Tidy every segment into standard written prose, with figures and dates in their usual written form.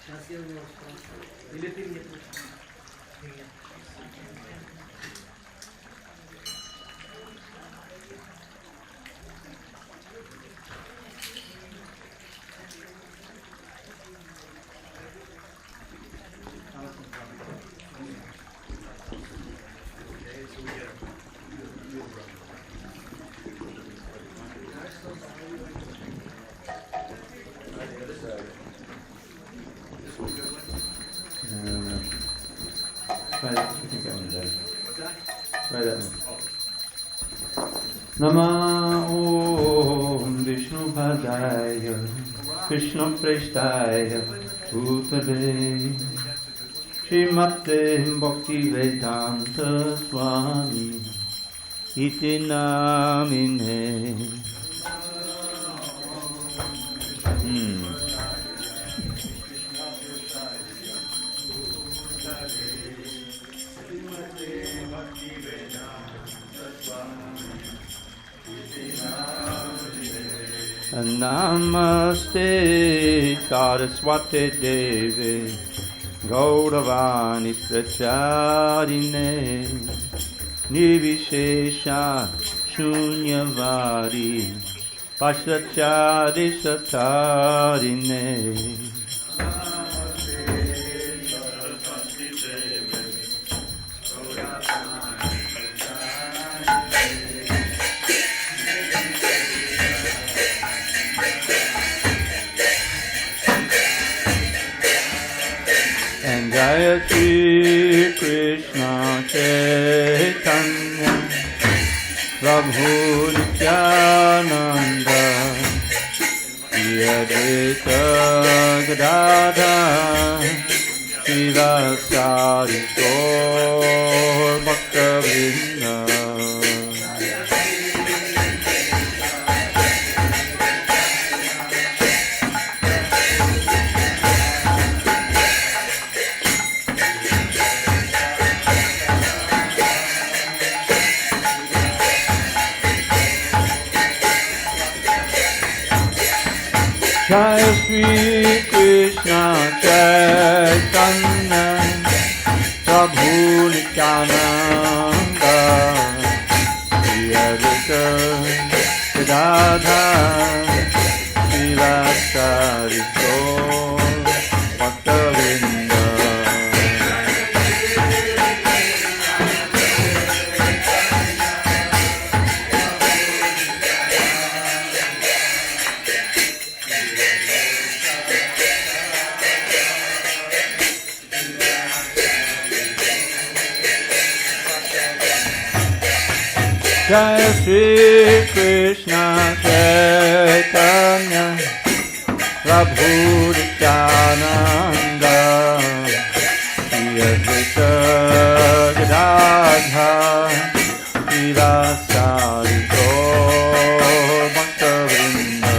Сейчас я у него спрошу. Или ты мне отвечаешь? Try that. I think that one's better. Try that one. Nama Om Vishnu Padaya Krishna Preshtaya Bhutale Srimate Bhakti Vedanta Swami Iti Namine. Namaste Saraswati Devi Gauravani Pracharine Nivishesha Shunyavadi Pasachari Satarine. Jaya Shri Krishna Chaitanya Prabhu Nityananda Shri Advaita Gadadhar Srivasari Gaur Bhakta-vrinda. Jaya Shri Krishna Chaitanya Prabhu Nityananda Shri Advaita Gadadhar Srivasari Gaur Bhakta-vrinda. Jaya Shri Krishna Chaitanya Prabhu Nityananda Shri Advaita Gadadhar Srivasari Gaur Bhakta-vrinda.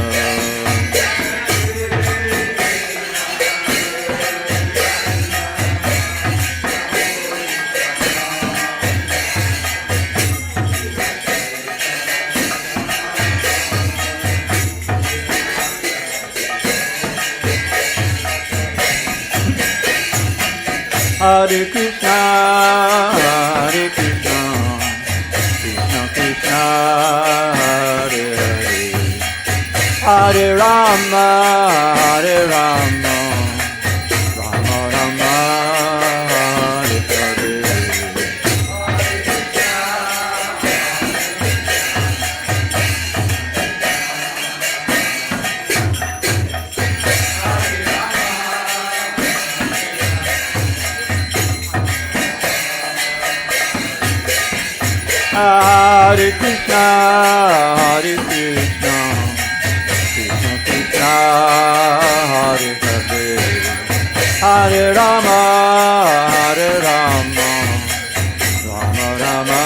Hare Krishna, Hare Krishna, Krishna Krishna, Hare Hare, Hare Rama, Hare Rama, Rama Rama, Hare Hare. Hare Krishna, Hare Krishna, Krishna Krishna, Hare Hare, Hare Rama, Hare Rama, Rama Rama, Rama,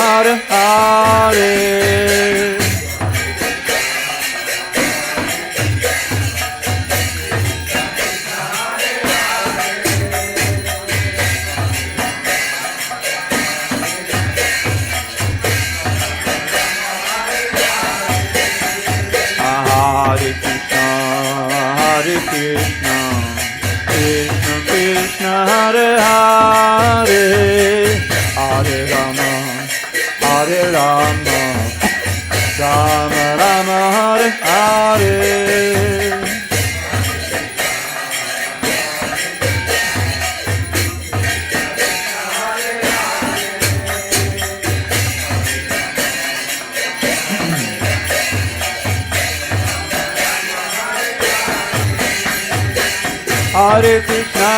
Hare Hare. Hare Krishna, Hare Krishna, Krishna Krishna, Hare Hare, Hare Rama, Hare Rama, Rama Rama, Hare Hare. Hare Krishna, Hare Krishna, Krishna Krishna, Hare Hare, Hare Rama, Hare Rama, Rama Rama, Hare Hare. Hare Krishna,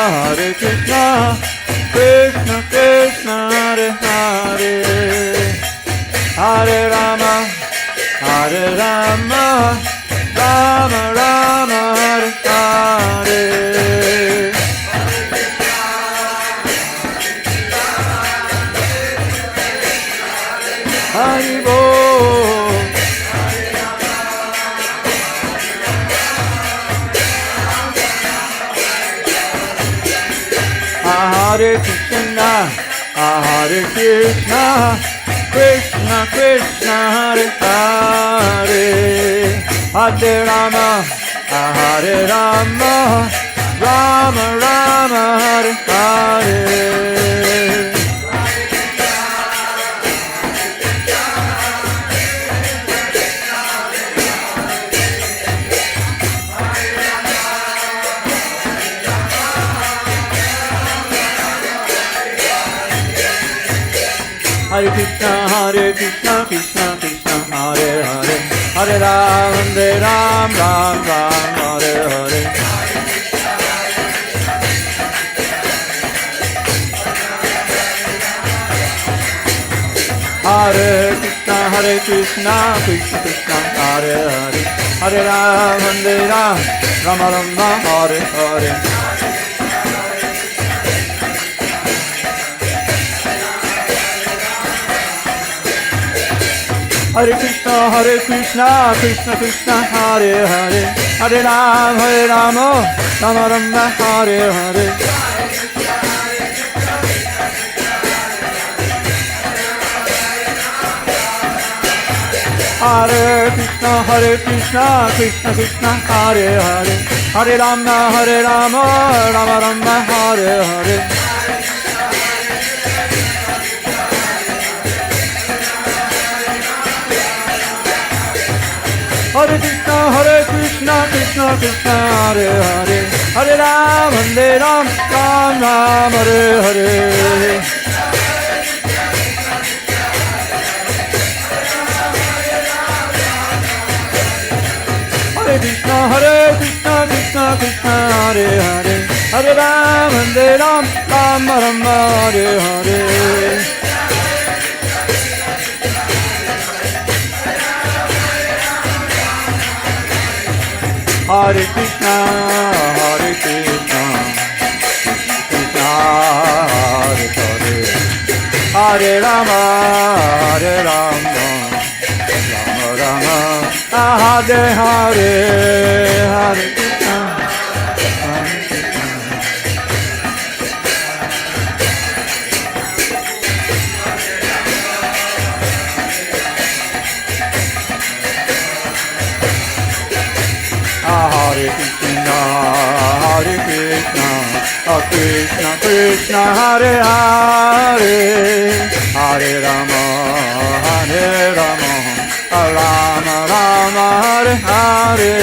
Hare Krishna, Krishna Krishna, Hare Hare, Hare Rama, Hare Rama, Rama Rama, Hare Hare. Hari Bol. Hare Krishna, Hare Krishna, Krishna Krishna, Hare Hare, Hare Rama, Hare Rama, Rama Rama, Hare Hare. Hare Krishna, Krishna Krishna, Hare Hare, Hare Ram, Ram Ram, Hare Hare. Hare Krishna, Krishna Krishna, Hare Hare, Hare Ram, Ram Ram, Hare Hare. Hare Krishna, Krishna Krishna, Hare Hare, Hare Ram, Rama Rama, Hare Hare. Hare Krishna, Krishna Krishna, Hare Hare, Hare Rama, Rama Rama, Hare Hare. Hare Krishna, Krishna Krishna, Hare Hare, Hare Ram, Ram Ram, Hare Hare. Hare Krishna, Krishna Krishna, Hare Hare, Hare Ram, Ram Ram, Hare Hare. Hare Krishna, Krishna Hare Hare, Hare Rama, Rama Rama, Hare Hare, Hare Krishna, Hare Krishna. Hare Krishna, Krishna Krishna, Hare Hare, Hare Rama, Rama Rama, Hare Hare.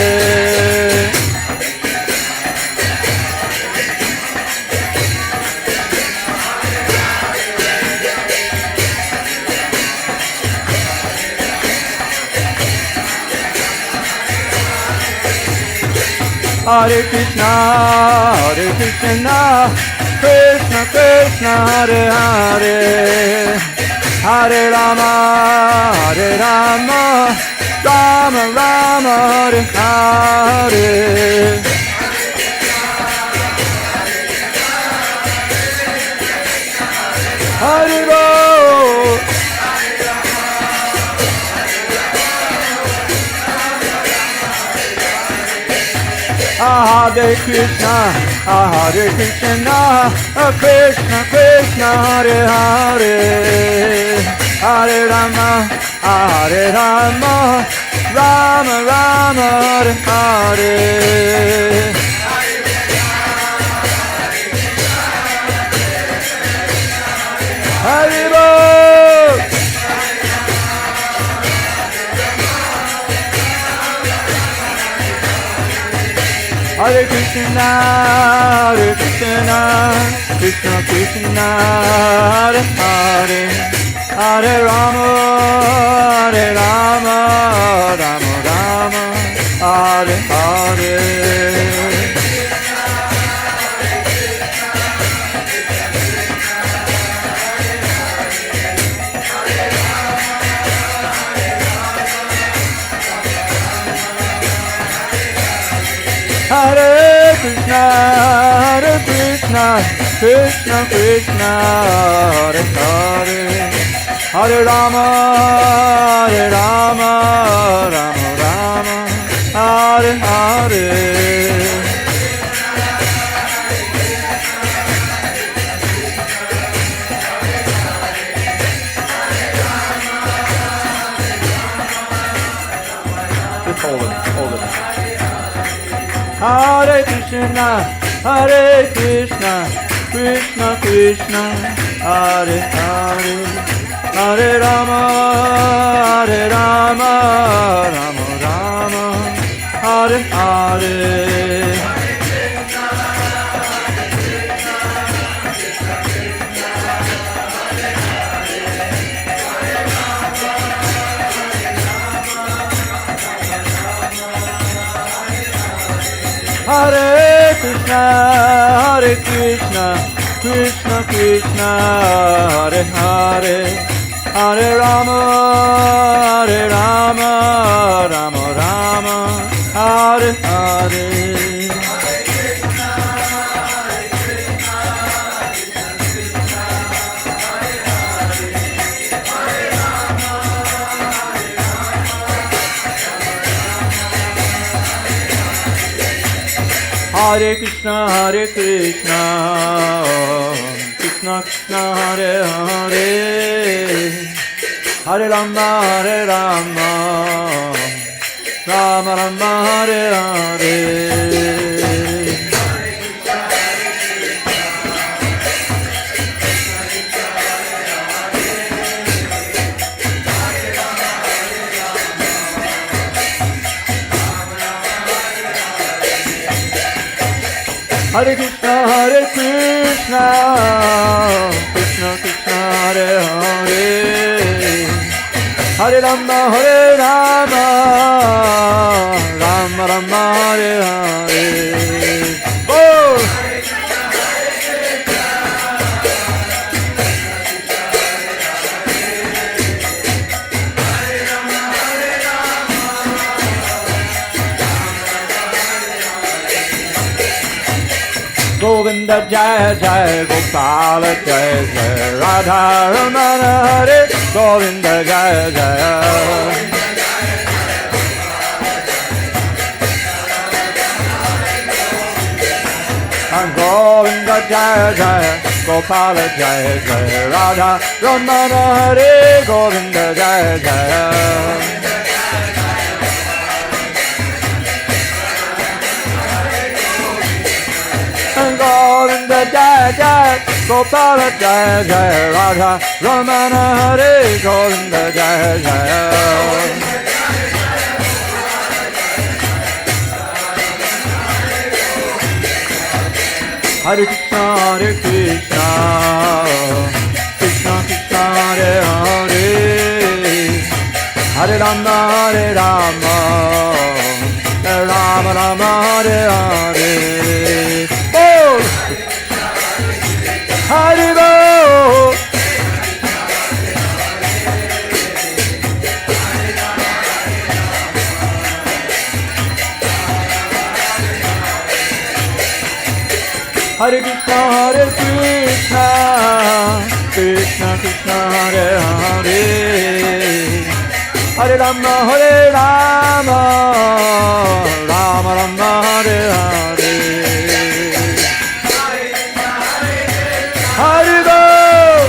Hare Krishna, Krishna Krishna, Hare Hare, Hare Rama, Rama Rama, Hare Hare. Hare Hare Krishna, Krishna Krishna, Hare Hare, Hare Rama, Rama Rama, Hare Hare. Hare Hare Krishna, Krishna Krishna, Hare Hare, Hare Rama, Rama Rama, Hare Hare. Hare Krishna, Krishna Krishna, Hare Hare, Hare Rama, Rama Rama, Hare Hare. Just hold it. Hare Krishna, Krishna Krishna, Hare Hare, Hare Rama, Rama Rama, Hare Hare. Hare Krishna, Krishna Krishna, Hare Hare, Hare Rama, Rama Rama, Hare Hare. Hare Krishna, Krishna Krishna, Hare Hare, Hare Rama, Rama Rama, Hare Hare. Hare Krishna, Krishna Krishna, Hare Hare, Hare Rama, Rama Rama, Hare Hare. Oh! Govinda Jaya Jaya Gopala Jaya Jaya Radha Ramana Hare Govinda Jaya Jaya Govinda Jaya Jaya Gopala Jaya Jaya Radha Ramana Hare Govinda Jaya Jaya Govinda Jaya Jaya Gopala Jaya Jaya Radha Ramana Hare Govinda Jaya Jaya. Hare Krishna, Krishna Krishna, Hare Hare, Hare Rama, Rama Rama Hare Hare. Bol Hare Bol. Hare Krishna, Krishna Krishna, Hare Hare, Hare Rama, Rama Rama, Hare Hare, Hare Bol.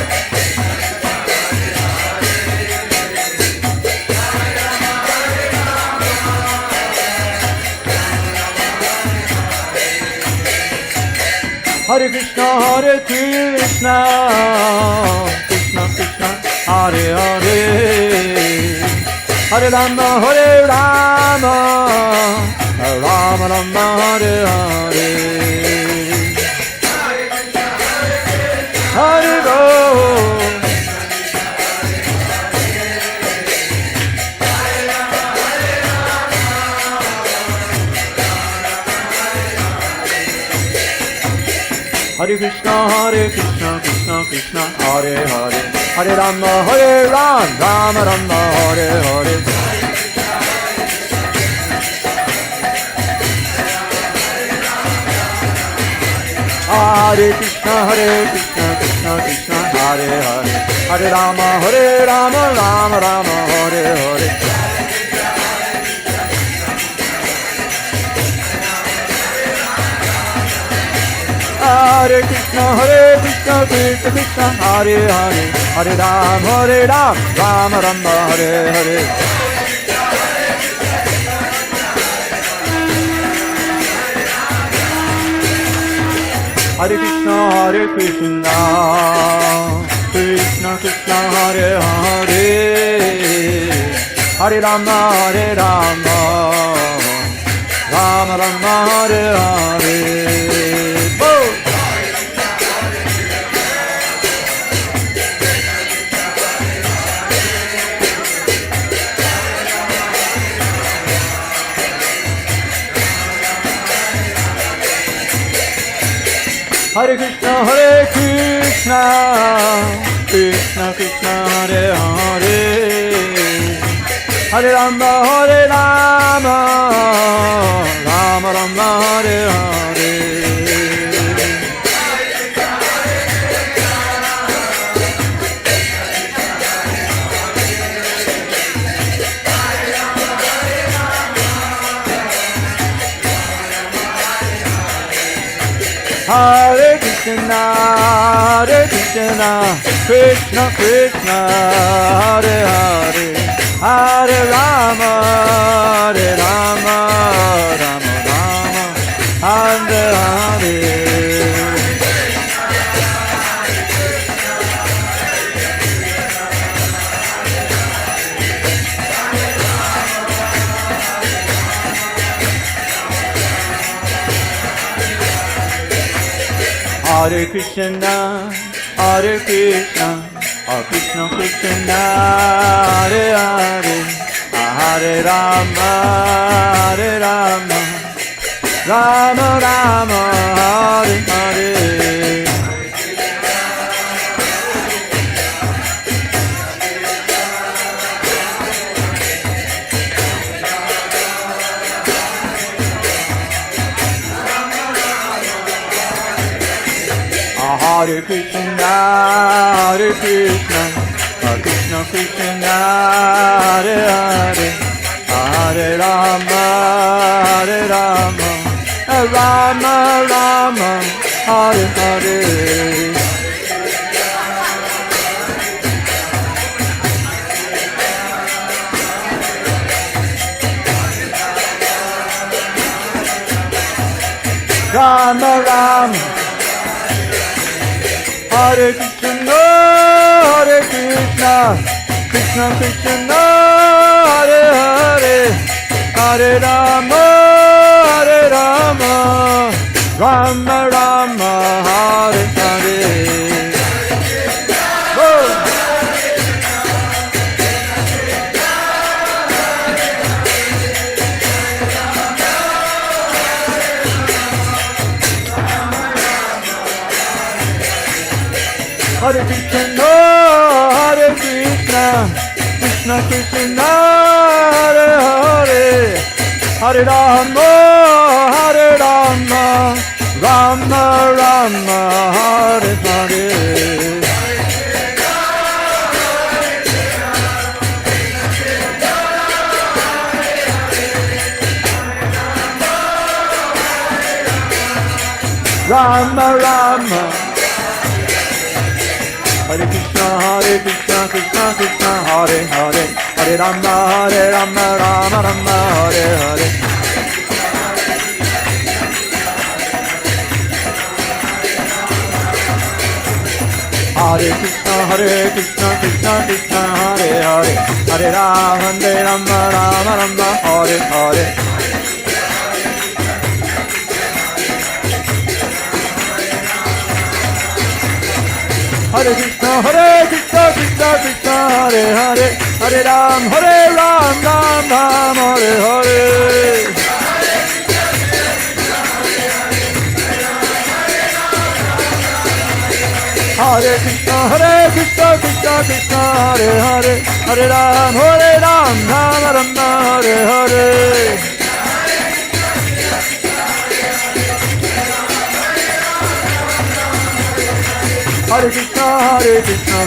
Hare Krishna, Krishna Krishna, Hare Hare, Hare Rama, Rama Rama, Hare Hare, Hare Bol. Hare Krishna, Krishna Krishna, Hare Hare, Hare Rama, Rama Rama, Hare Hare. Hare Krishna, Krishna Krishna, Hare Hare, Hare Rama, Rama Rama, Hare Hare. Hare Krishna, Krishna Krishna, Hare Hare, Hare Rama, Rama Rama, Hare Hare. Hare Krishna, Krishna Krishna, Hare Hare, Hare Rama, Rama Rama, Hare Hare. Hare Krishna, Krishna Krishna, Hare Hare, Hare Rama, Rama Rama, Hare Hare. Hare Krishna, Krishna Krishna, Hare Hare, Hare Rama, Rama Rama, Hare Hare. Hare Krishna, Krishna Krishna, Hare Hare, Hare Rama, Rama Rama, Hare Hare. Hare Krishna, Krishna Krishna, Hare Hare, Hare Rama, Rama Rama, Hare Hare. Rama Rama, Hare Krishna, Krishna Krishna, Hare Hare, Hare Rama, Rama Rama, Hare Hare. Hare Krishna, Hare Krishna, Krishna Krishna, Hare Hare, Hare Rama, Hare Rama, Rama Rama, Hare Hare. Rama Rama, Hare Krishna, Krishna Krishna, Hare Hare, Hare Rama, Rama Rama, Hare Hare. Hare Krishna, Krishna Krishna, Hare Hare, Hare Rama, Rama Rama, Hare Hare. Hare Krishna, Krishna Krishna, Hare Hare, Hare Ram, Ram Ram, Hare Hare. Hare Krishna, Krishna Krishna, Hare Hare, Hare Ram, Ram Ram, Hare Hare. Hare Krishna, Krishna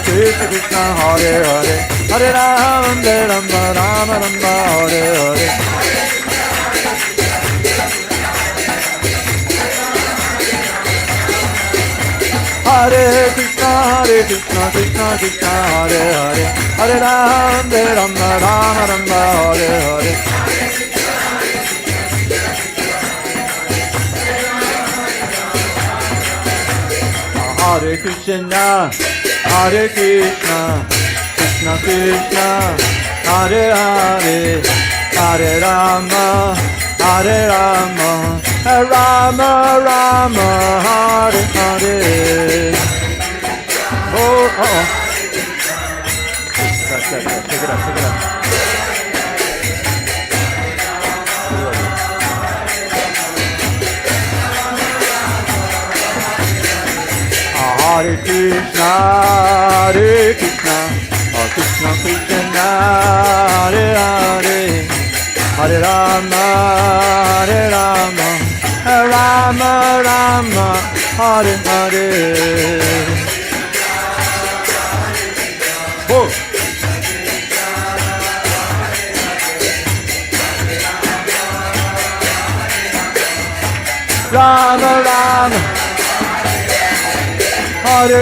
Krishna, Hare Hare, Hare Ram, Ram Ram, Hare Hare. Hare Krishna, Krishna Krishna, Hare Hare, Hare Ram, Ram Ram, Hare Hare. Hare Krishna, Krishna Krishna, Hare Hare, Hare Rama, Rama Rama, Hare Hare. Oh, Take it up. Hare Krishna, Krishna Krishna, Hare Hare, Hare Rama, Rama Rama, Hare Hare. Oh. Rama Rama, Hare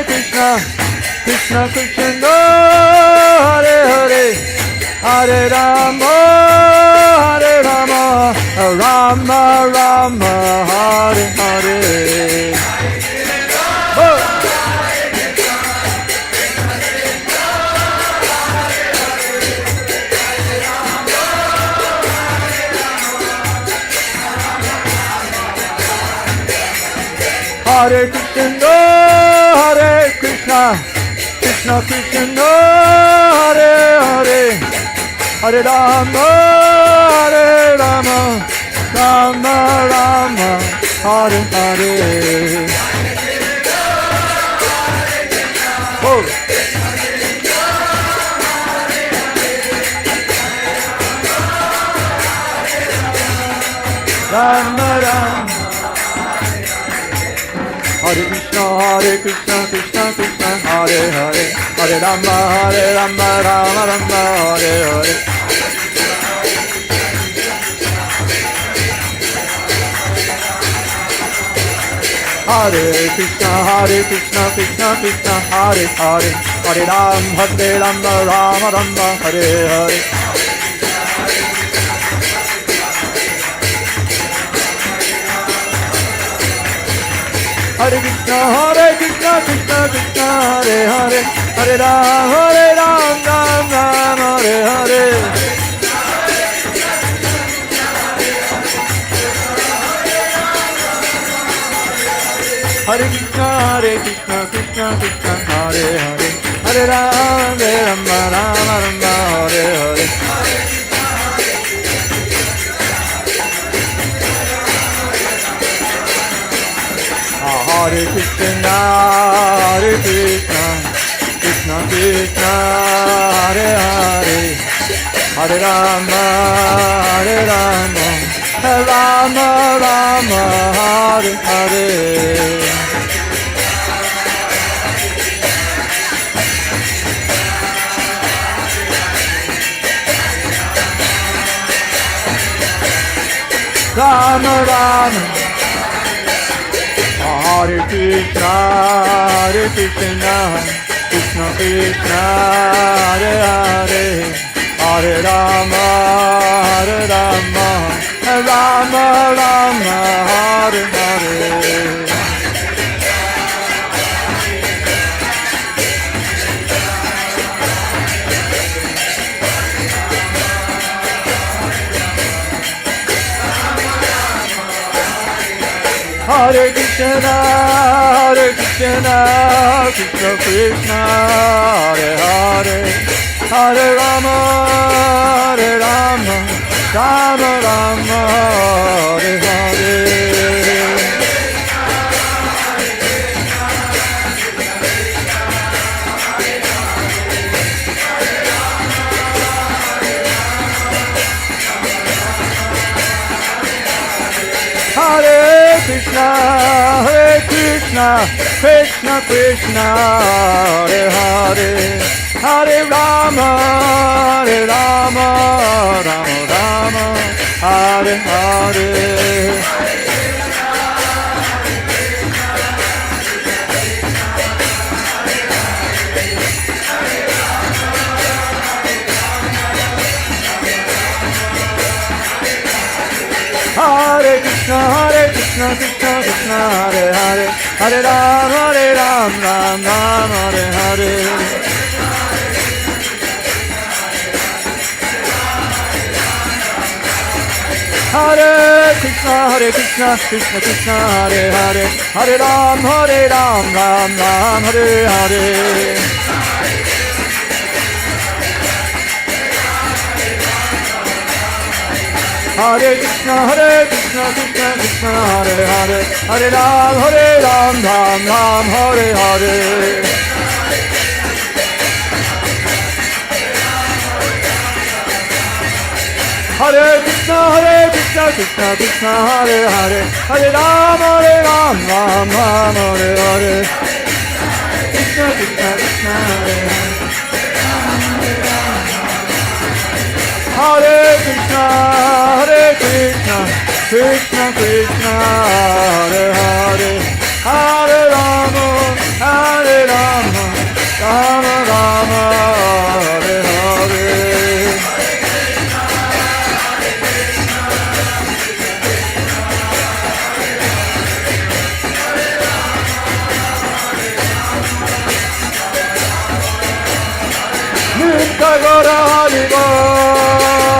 Krishna, Krishna Krishna, Hare Hare, Hare Rama, Rama Rama, Hare Hare. Oh. Hare Krishna, Krishna Krishna, Hare Hare, Hare Rama, Rama Rama, Hare Hare. Oh. Rama Rama, Hare Krishna, Krishna Krishna, Hare Hare, Hare Rama, Rama Rama, Hare Hare. Hare Krishna, Krishna Krishna, Hare Hare, Hare Rama, Rama Rama, Hare Hare. Hare Krishna, Krishna Krishna, Hare Hare, Hare Rama, Rama, Hare Hare. Hare Krishna, Krishna Krishna, Hare Hare, Hare Rama, Rama Hare Hare. Hare Krishna, Hare Krishna, Krishna Krishna, Hare Hare, Hare Rama, Hare Rama, Rama Rama, Hare Hare. Rama Rama, Hare Krishna, Hare Krishna, Krishna Krishna, Hare Hare, Hare Rama, Hare Rama, Rama Rama, Hare Hare. Hare Krishna, Hare Krishna, Krishna Krishna, Hare Hare, Hare Rama, Hare Rama, Rama Rama, Hare Hare. Hare Krishna, Hare Krishna, Krishna Krishna, Hare Hare, Hare Rama, Hare Rama, Rama Rama, Hare Hare. Hare Krishna, Krishna Krishna, Hare Hare, Hare Ram, Ram Ram, Hare Hare. Hare Krishna, Krishna Krishna, Hare Hare, Hare Ram, Ram Ram, Hare Hare. Hare Krishna, Krishna Krishna, Hare Hare, Hare Ram, Ram Ram, Hare Hare. Hare Krishna, Krishna Krishna, Hare Hare, Hare Ram, Ram Ram, Hare Hare. Krishna Krishna Krishna, Hare Hare. Hare Krishna, Krishna Krishna, Hare Hare, Hare Rama, Rama Rama, Hare Hare. Nitya Gaura Haribo,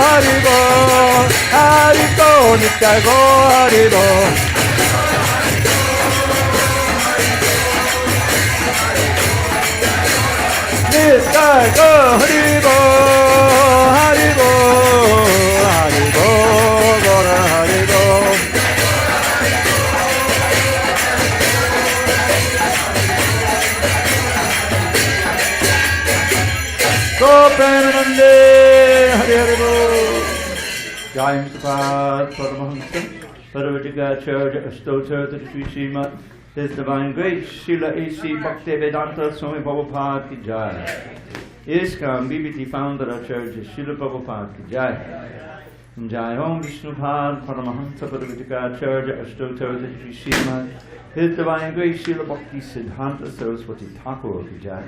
Haribo, Haribo, Nitya Gaura Haribo. Nitya Gaura Haribo, Haribo, Haribo, Gaura Haribo. Gopenande, Hare Hare Bol. Jai Mr. Paramahamsa, Paravaticacharya Astotra Sri Srimad, His Divine Grace, Srila A.C. Bhakti Vedanta Swami Prabhupada ki Jai. ISKCON BBT Founder Acharya Srila Prabhupada ki Jai. Jai Om Vishnupad Paramahamsa Paravaticacharya Astotra Sri Srimad, His Divine Grace, Srila Bhakti Siddhanta Saraswati Thakur ki Jai.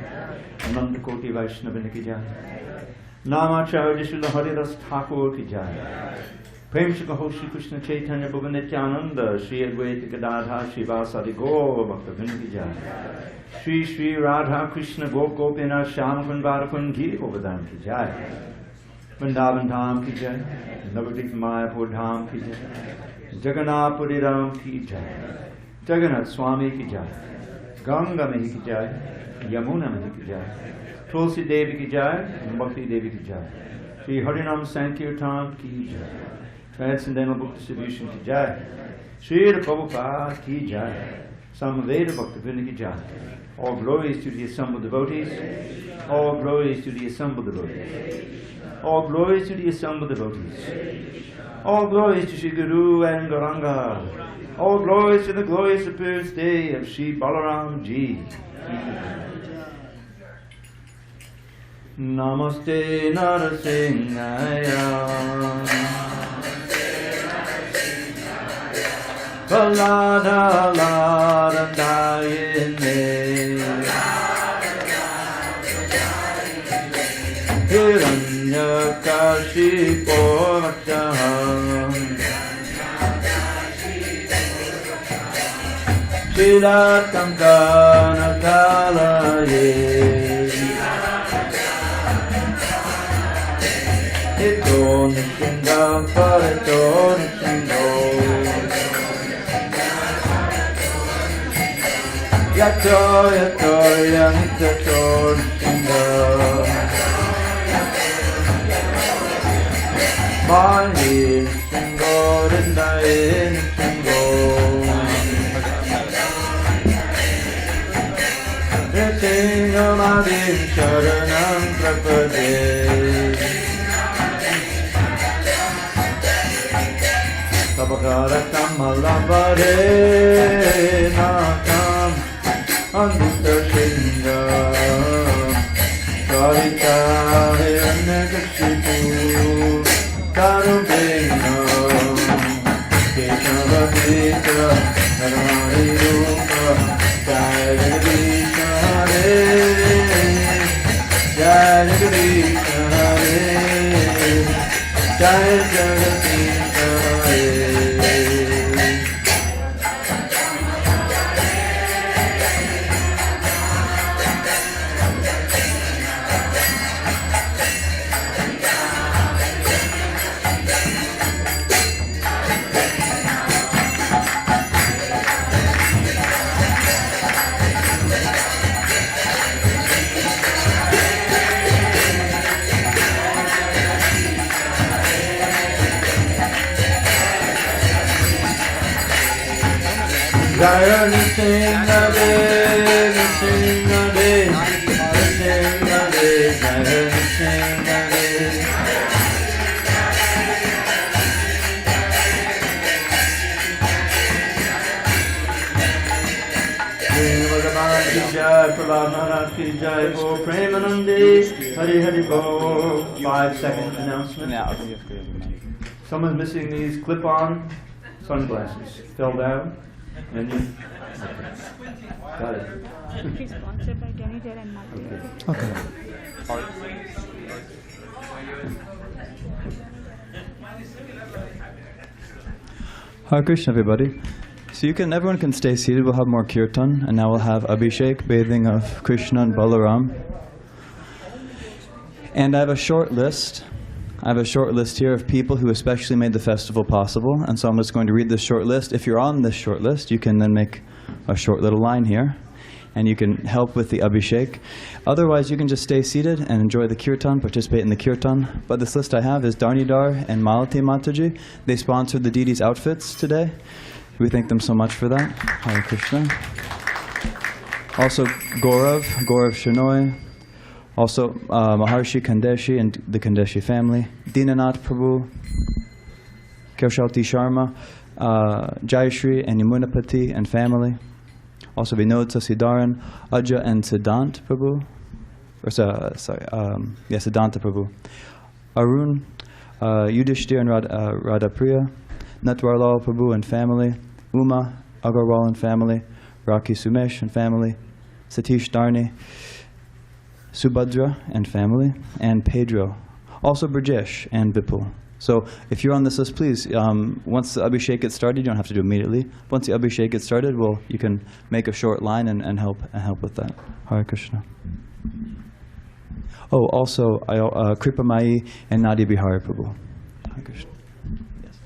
Ananda Koti Vaishnavin ki Jai. Namacharya Srila Haridas Thakur ki Jai. Prem Shikaho Shri Krishna Chaitanya Bhava Nityananda Shri Advaita Gadadha Shivasadi Gaur Bhaktivinoda ki Jai. Shri Shri Radha Krishna Gop Gopinath Shyam Kundvarakun Giri Govardhan ki Jai. Vrindavan Dham ki Jai. Navadvip Mayapur Dham ki Jai. Jagannath Puri Ram ki Jai. Jagannath Swami ki Jai. Ganga Mehi ki Jai. Yamuna Mehi ki Jai. Tulsi Devi ki Jai. Bhakti Devi ki Jai. Shri Harinam Sankirtan ki Jai. Transcendental Book Distribution ki Jai. Shri Prabhupada ki Jai. Samaveda Bhaktivinoda Ki Jai. All glories to the assembled devotees. All glories to the assembled devotees. All glories to the assembled devotees. All glories to Sri Guru and Gauranga. All glories to the glorious appearance day of Sri Balaram Ji. Namaste Narasimhaya. Balada Lada Dayane. Hiranyakashipo Vakshaham. Shilakamkanakalaye. Ito nishinda pareto nishindo. Yato yato yanitato nishinda. Mani nishingo rindae nishingo. Nishingamadin sharanam prapade. Sabakaratam malabare nakam anustashinga. Karita hiranakashipu karubena. Keshavadita narayuka jayagrisha hare. Jayagrisha hare. Jayagrisha hare. Jaya Nishinade, Nishinade, Nishinade, Jaya Nishinade. Bhagavan ki jai, Prahlad Maharaj ki jai, Bo Premanande, Hari Hari Bo. 5-second announcement. Someone's missing these clip-on sunglasses. Fell down. And you? Okay. Got it. She's sponsored by Kenny Dead and Martin. Okay. Hare Krishna, everybody. So everyone can stay seated. We'll have more kirtan, and now we'll have Abhishek, bathing of Krishna and Balaram. And I have a short list. Here of people who especially made the festival possible, and so I'm just going to read this short list. If you're on this short list, you can then make a short little line here, and you can help with the Abhishek. Otherwise, you can just stay seated and enjoy the kirtan, participate in the kirtan. But this list I have is Darnidar and Malati Mataji. They sponsored the deities' outfits today. We thank them so much for that. Hare Krishna. Also, Gaurav Shenoy. Also, Maharshi Kandeshi and the Kandeshi family, Dinanath Prabhu, Kaushalti Sharma, Jayashri and Yamunapati and family. Also Vinod Sasidaran, Aja and Siddhant Prabhu, Siddhanta Prabhu. Arun, Yudhishthir and Radhapriya, Natwarlal Prabhu and family, Uma Agarwal and family, Raki Sumesh and family, Satish Darni, Subhadra and family, and Pedro. Also Brajesh and Bipul. So if you're on this list, please, once the Abhishek gets started, you don't have to do it immediately. Once the Abhishek gets started, you can make a short line and help with that. Hare Krishna. Oh, also, Kripa Mai and Nadi Bihari Prabhu. Hare Krishna. Yes.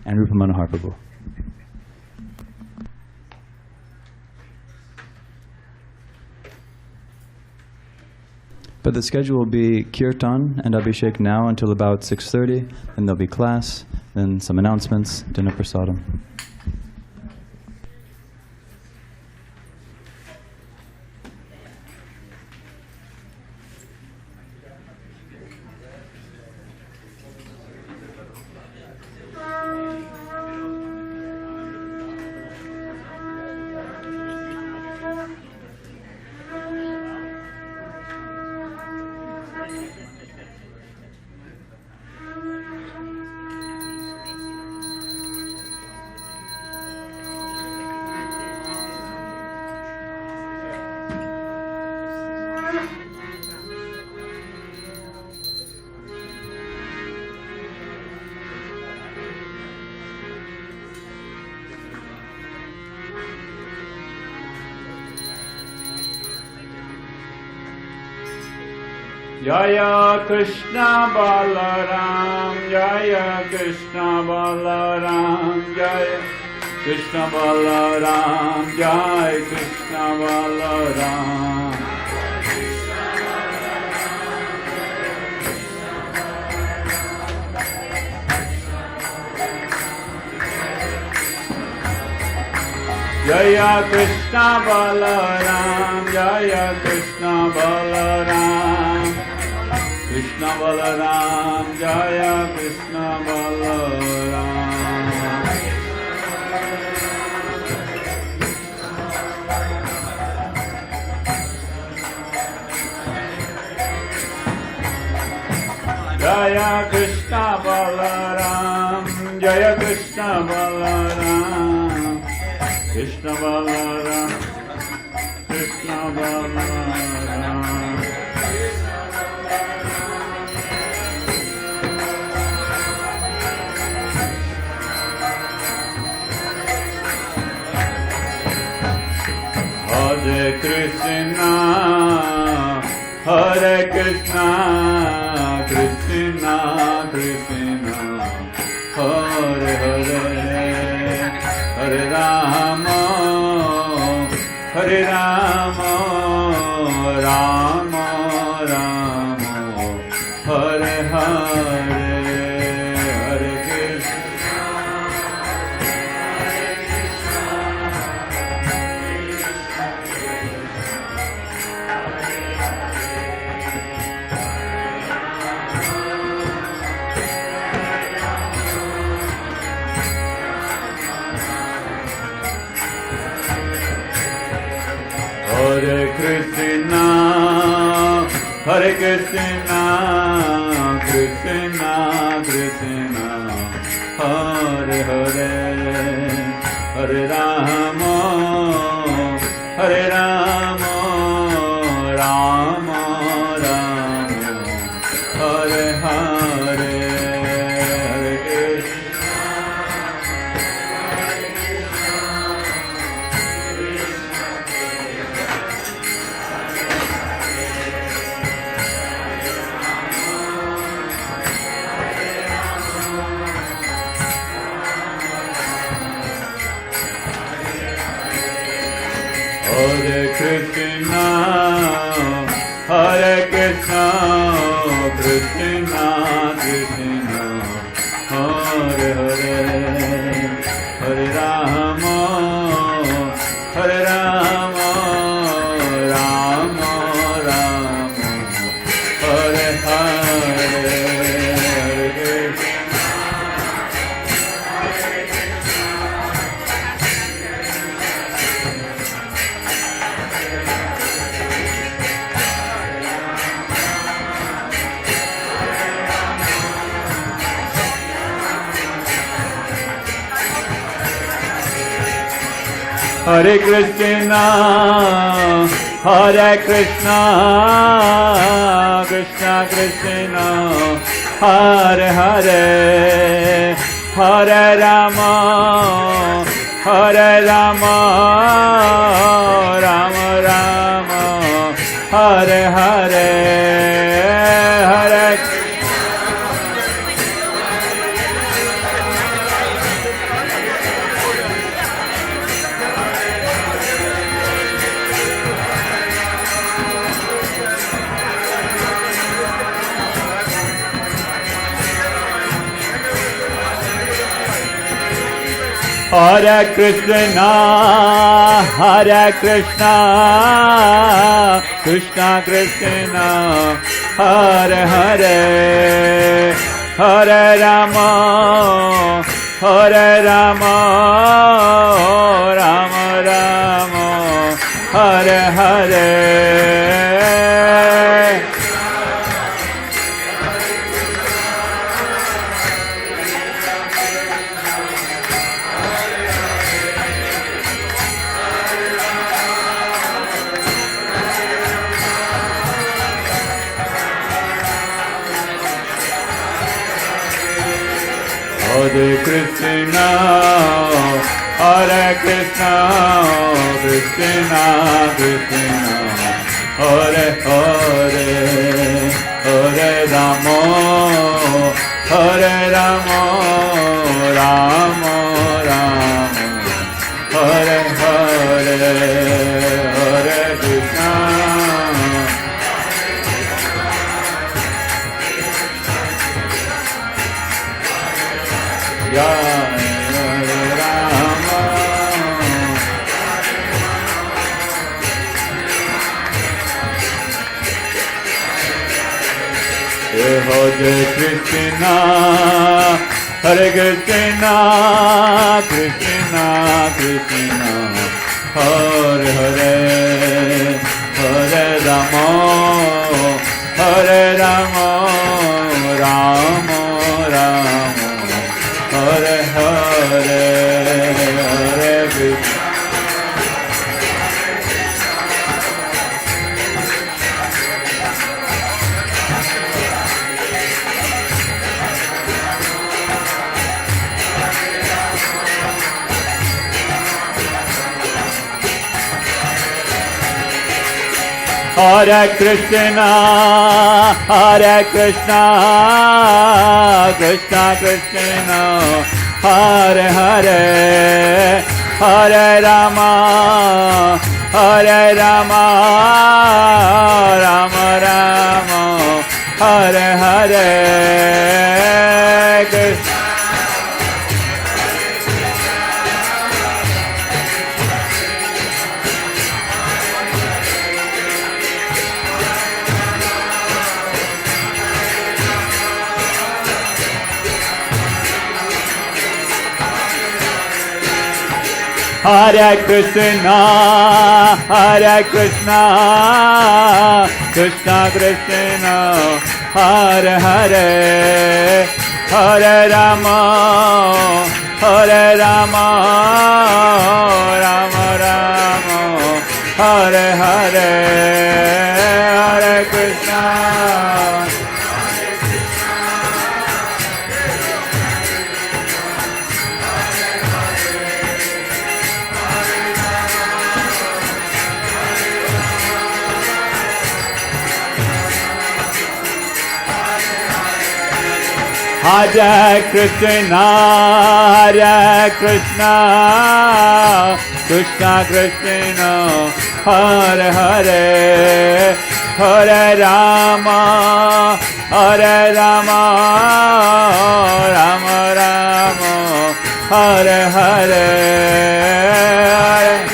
And Rupa Manohar Prabhu. But the schedule will be Kirtan and Abhishek now until about 6:30, then there'll be class, then some announcements, dinner prasadam. Jaya Krishna Balaram, Jaya Krishna Balaram, Jaya Krishna Balaram, Jaya Krishna Balaram. Jaya Krishna Balaram, Jaya Krishna Balaram, Krishna Balaram, Jaya Krishna Balaram. Jaya Krishna Balaram, Jaya Krishna Balaram, Krishna Balaram, Krishna Balaram. Hare Krishna, Hare Krishna, Krishna Krishna, Hare Hare, Hare Rama, Hare Rama, Rama Rama, Hare Hare, Hare Krishna. Hare Krishna, Hare Krishna, Krishna Krishna, Hare Hare, Hare Rama, Hare Rama, Rama Rama, Hare Hare, Hare Krishna. Hare Krishna, Hare Krishna, Krishna Krishna, Hare Hare, Hare Rama, Hare Rama, Rama Rama, Hare Hare, Hare Krishna. Hare Krishna, Hare Krishna, Krishna Krishna, Hare Hare, Hare Rama, Hare Rama, Rama Rama, Hare Hare, Hare Krishna. Hare Krishna, Hare Krishna, Krishna Krishna, Hare Hare, Hare Rama, Hare Rama, Rama Rama, Hare Hare. Hare Krishna, Hare Krishna, Krishna Krishna, Hare Hare, Hare Rama, Hare Rama, Rama Rama, Hare Hare, Hare Krishna. Hare Krishna, Hare Krishna, Krishna Krishna, Hare Hare, Hare Rama, Hare Rama, Rama Rama, Hare Hare, Hare Krishna. Hare Krishna, Hare Krishna, Krishna Krishna, Hare Hare, Hare Rama, Hare Rama, Rama Rama, Hare Hare, Krishna. Hare Krishna, Hare Krishna, Krishna Krishna, Hare Hare, Hare Rama, Hare Rama, Rama Rama, Hare Hare, Hare Krishna. Hare Krishna, Hare Krishna, Krishna Krishna, Hare Hare, Hare Rama, Hare Rama, Rama Rama, Hare Hare, Hare.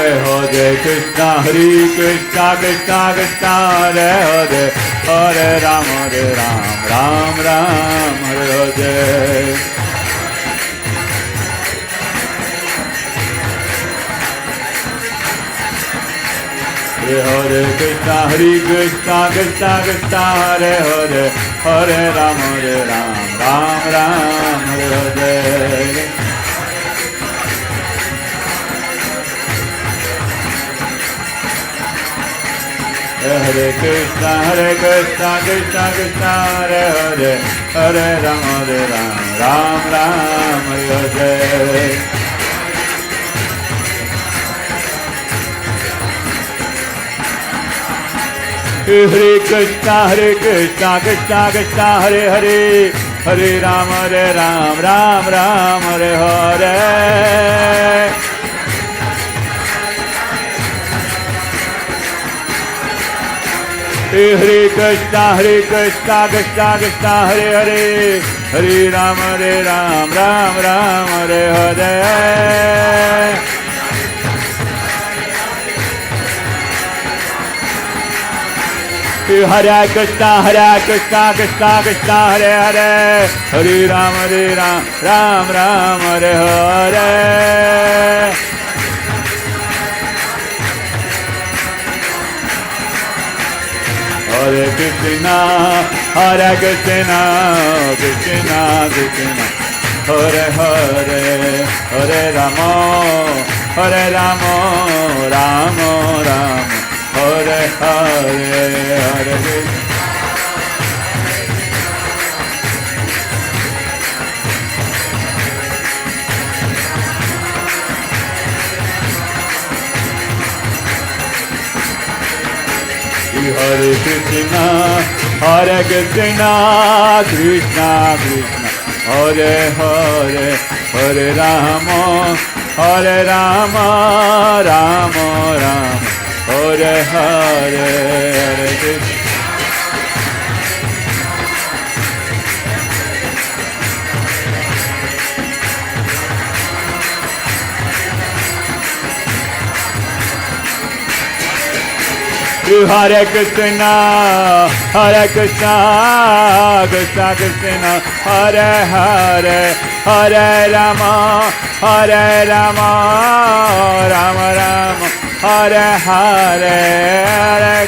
Hare Krishna, Hare Krishna, Krishna Krishna, Hare Hare, Hare Rama, Hare Rama, Rama Rama, Hare Hare. Hare Krishna, Hare Krishna, Krishna Krishna, Hare Hare, Hare Rama, Hare Rama, Rama Rama, Hare Hare. Hare Krishna, Krishna Krishna, Hare Hare, Hare Rama, Hare Rama, Rama Rama, Hare Hare. Hare Krishna, Krishna Krishna, Hare Hare, Hare Rama, Rama Rama, Hare Hare. Hare Krishna, Krishna Krishna, Hare Hare, Hare Rama, Rama Rama, Hare Hare. Hare Krishna, Krishna Krishna, Hare Hare, Hare Rama, Rama Rama, Hare Hare. Hare Krishna, Krishna Krishna, Hare Hare, Hare Rama, Rama Rama, Hare Hare Hare, Hare Krishna. Hare Krishna, Hare Krishna, Krishna Krishna, Hare Hare, Hare Rama, Hare Rama, Rama Rama, Hare Hare, Hare Krishna. Hare Krishna, Hare Krishna, Krishna Krishna, Hare Hare, Hare Rama, Hare Rama, Rama Rama, Hare Hare, Hare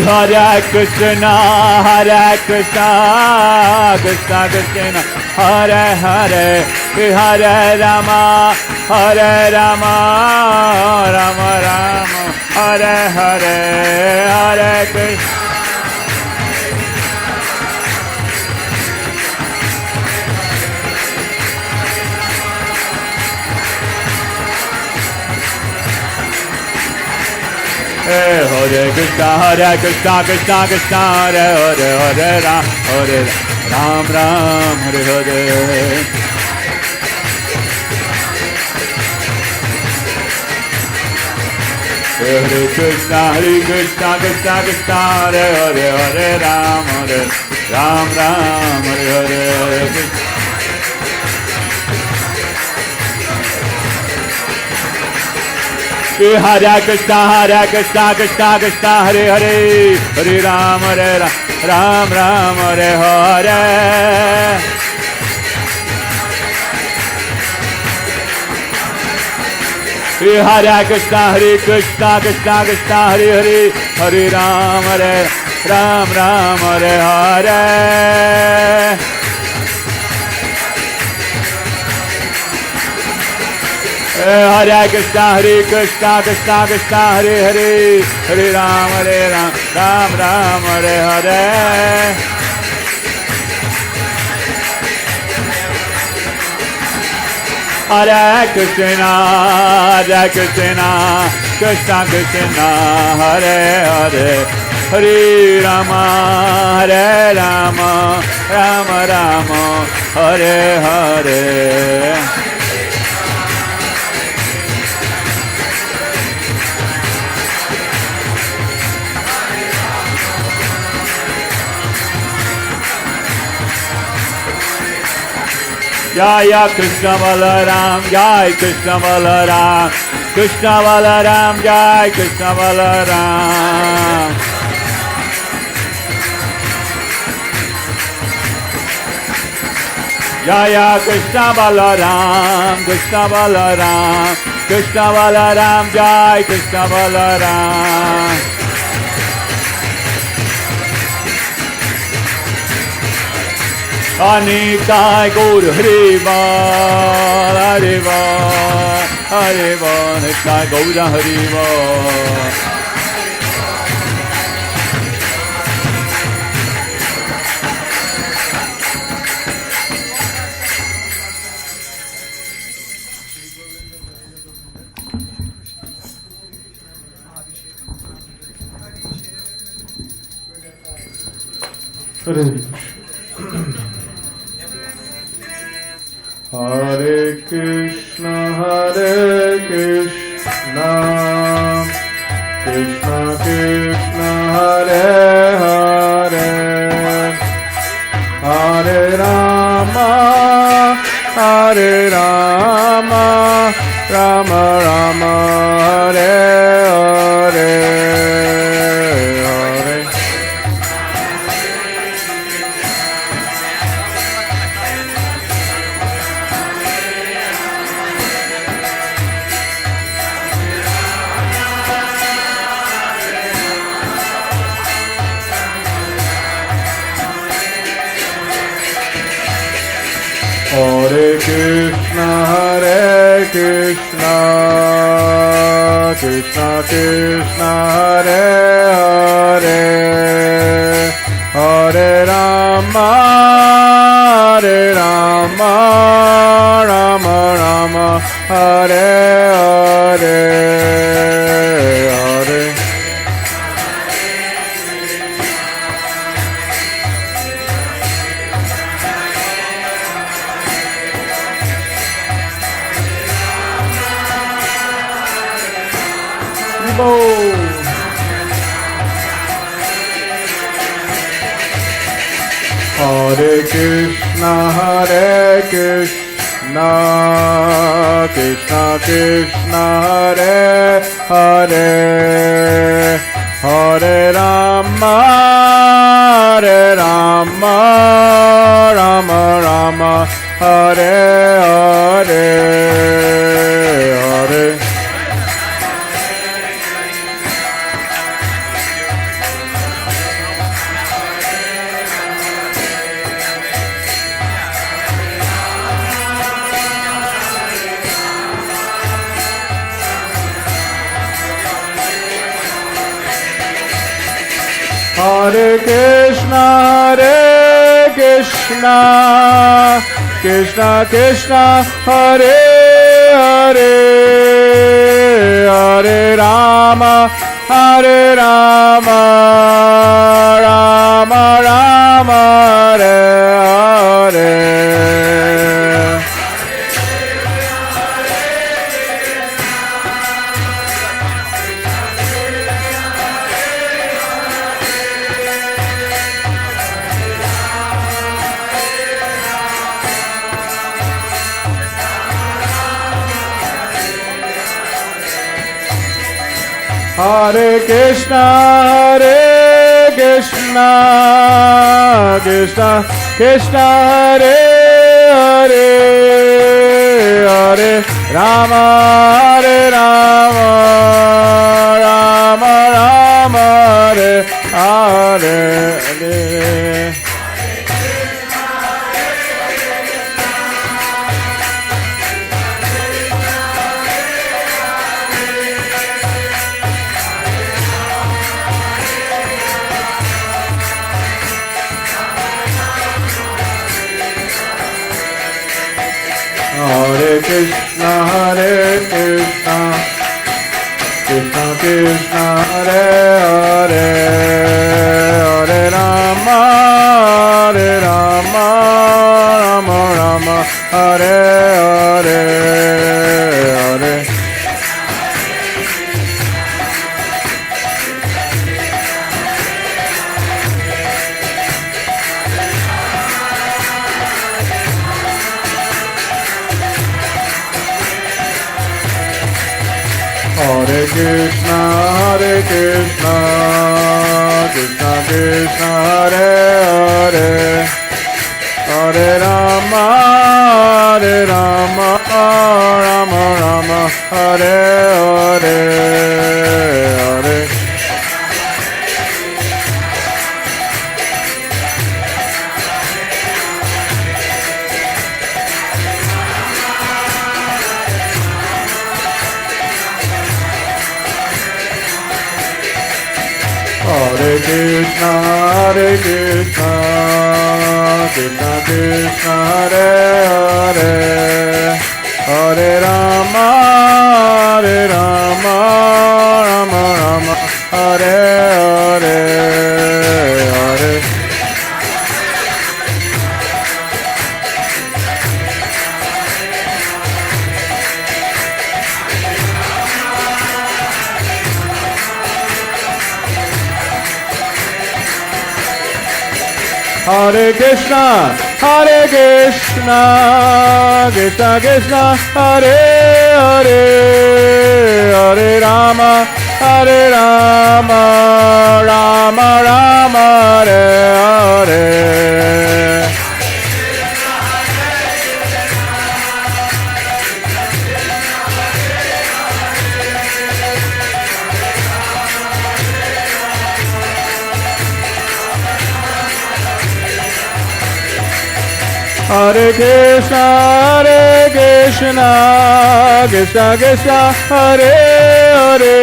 Hare Krishna, Hare Krishna, Krishna Krishna, Hare Hare, Hare Rama, Hare Rama, Rama Rama, Hare Hare, Hare Krishna. Hare Krishna, Hare Krishna, Krishna Krishna, Hare Hare, Hare Ram, Hare Ram, Ram, Hare Hare. Hare Krishna, Krishna Krishna, Hare Hare, Hare Ram, Ram, Hare Hare. Hare Krishna, Krishna Krishna, Hare Hare, Hare Ram, Ram, Hare Hare. Hare Krishna, Krishna Krishna, Hare Hare, Hare Ram, Ram, Hare Hare. Hare Krishna, Krishna Krishna, Hare Hare, Hare Ram, Ram, Hare Hare. Hare Krishna, Krishna Krishna, Hare Hare, Hare Rama, Rama Rama, Hare Hare. Jaya Krishna Balaram, Jai Krishna Balaram, Krishna Balaram, Jai Krishna Balaram. Jaya Krishna Balaram, Krishna Balaram, Krishna Balaram, Jai Krishna Balaram. Anikai Gaur Hariva, Hariva, Hariva, Nikai Gaura Hariva. Hare Krishna, Krishna Krishna, Hare Hare, Hare Rama, Rama Rama, Hare Hare, Hare. Hare Krishna, Krishna Krishna, Hare Hare, Hare Rama, Rama Rama, Hare Hare, Hare. Hare Krishna, Krishna Krishna, Hare Hare, Hare Rama, Rama Rama, Hare Hare, Hare. Hare Krishna, Krishna Krishna, Hare Hare, Hare Rama, Rama Rama, Hare Hare. Hare Krishna, Krishna Krishna, Hare Hare, Hare Rama, Rama Rama, Hare Hare. Hare Krishna, Krishna Krishna, Hare Hare, Hare Rama, Rama Rama, Hare Hare, Hare. Hare Krishna, Krishna Krishna, Hare Hare, Hare Rama, Rama Rama, Hare Hare, Hare. Hare Krishna, Krishna Krishna, Hare Hare, Hare Rama, Rama Rama, Hare Hare, Hare. Hare Krishna, Krishna Krishna, Hare Hare, Hare Rama, Rama Rama, Hare Hare. Hare Krishna, Krishna Krishna, Hare Hare,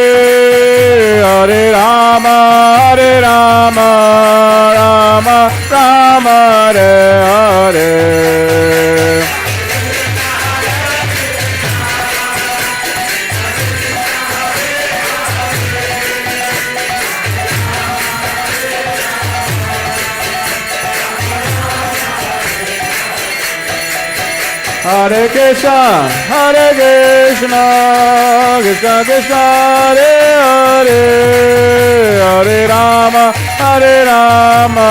Hare Rama, Rama Rama, Hare Hare. Hare Krishna, Krishna Krishna, Hare Hare, Hare Rama,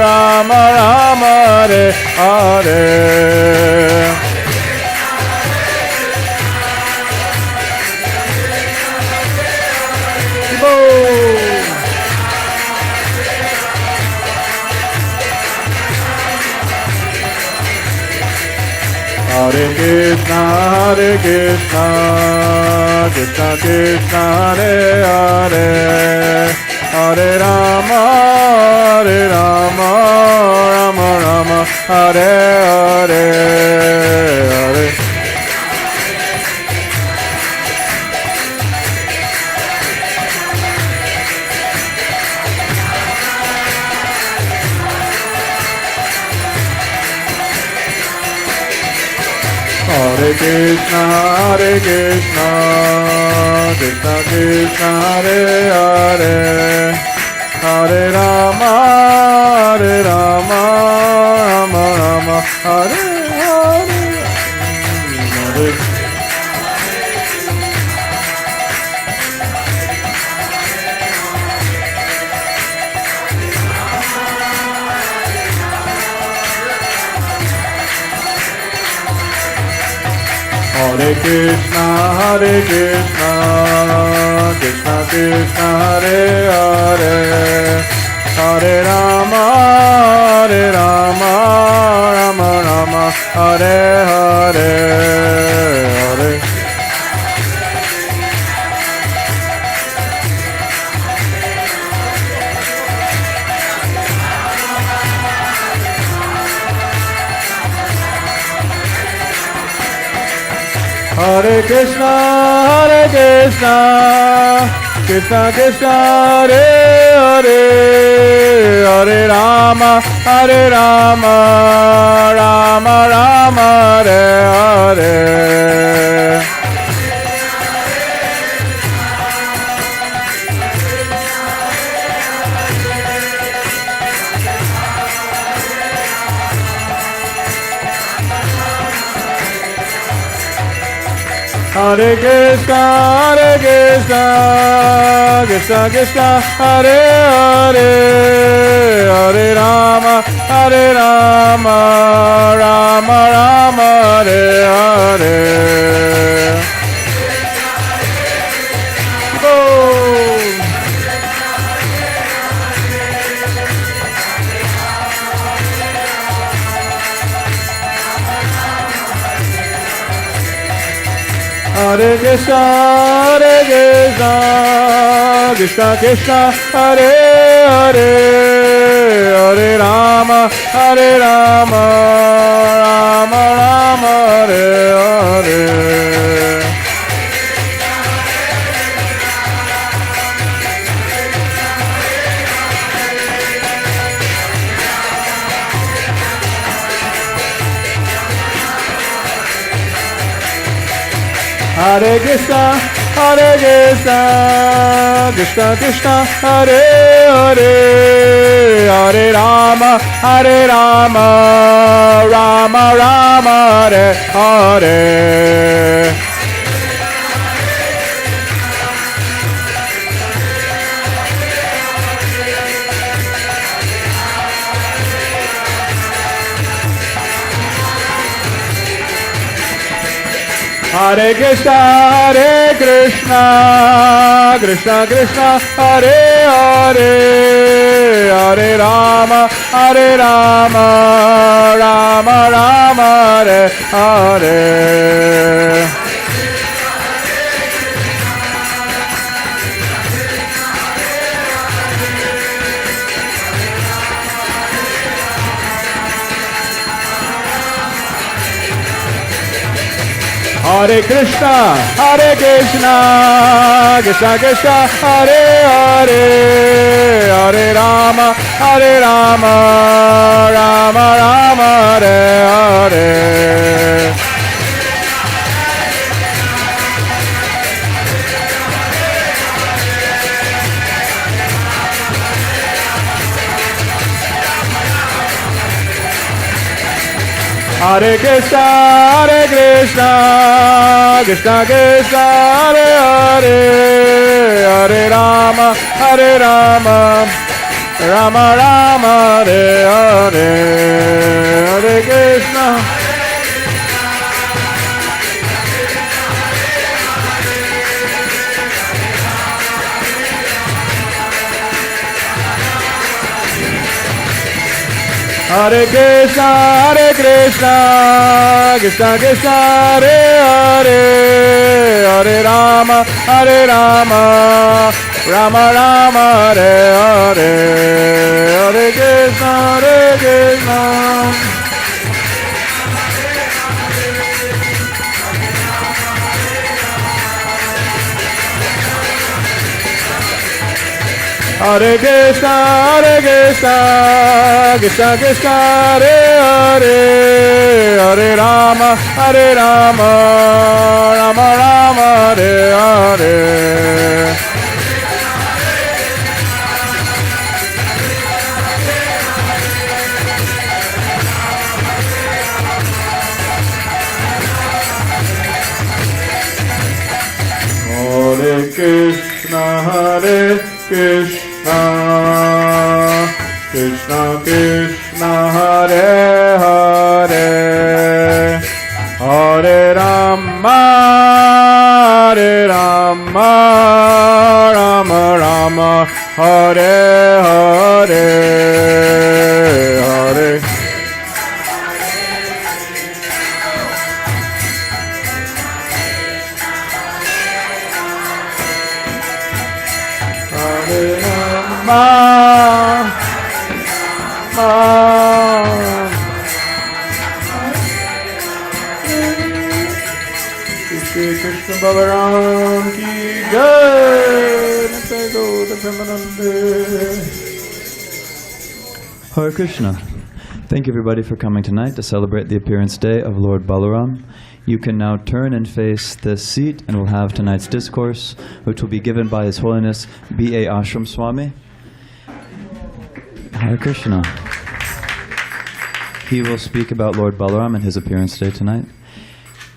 Rama Rama, Hare Hare. Hare Krishna, Krishna Krishna, Hare Hare, Hare Rama, Rama Rama, Hare Hare, Hare. Hare Krishna, Krishna Krishna, Hare Hare, Hare Rama, Rama Rama, Hare Hare, Hare. Hare Krishna, Krishna Krishna, Hare Hare, Hare Rama, Rama Rama, Hare Hare, Hare. Hare Krishna, Krishna Krishna, Hare Hare, Hare Rama, Rama Rama, Hare Hare. Hare Krishna, Krishna Krishna, Hare Hare, Hare Rama, Rama Rama, Hare Hare. Hare Krishna, Krishna Krishna, Hare Hare, Hare Rama, Rama Rama, Hare Hare. Hare Krishna, Krishna Krishna, Hare Hare, Hare Rama, Rama Rama, Hare Hare. Hare Krishna, Krishna Krishna, Hare Hare, Hare Rama, Rama Rama, Hare Hare. Hare Krishna, Krishna Krishna, Hare Hare, Hare Rama, Rama Rama, Hare Hare. Hare Krishna, Krishna Krishna, Hare Hare, Hare Rama, Rama Rama, Hare Hare, Hare Krishna. Hare Krishna, Krishna Krishna, Hare Hare, Hare Rama, Rama Rama, Hare Hare, Hare Krishna, Krishna. Hare Krishna, Krishna Krishna, Hare Hare, Hare Rama, Rama Rama, Hare Hare. Hare Krishna, Krishna Krishna Krishna, Hare Hare, Hare Rama, Rama Rama, Hare Hare, Hare. Shri Krishna Balaram ki jai. Hare Krishna. Thank you everybody for coming tonight to celebrate the appearance day of Lord Balaram. You can now turn and face this seat and we'll have tonight's discourse, which will be given by His Holiness B.A. Ashram Swami. Hare Krishna. He will speak about Lord Balaram and his appearance day tonight.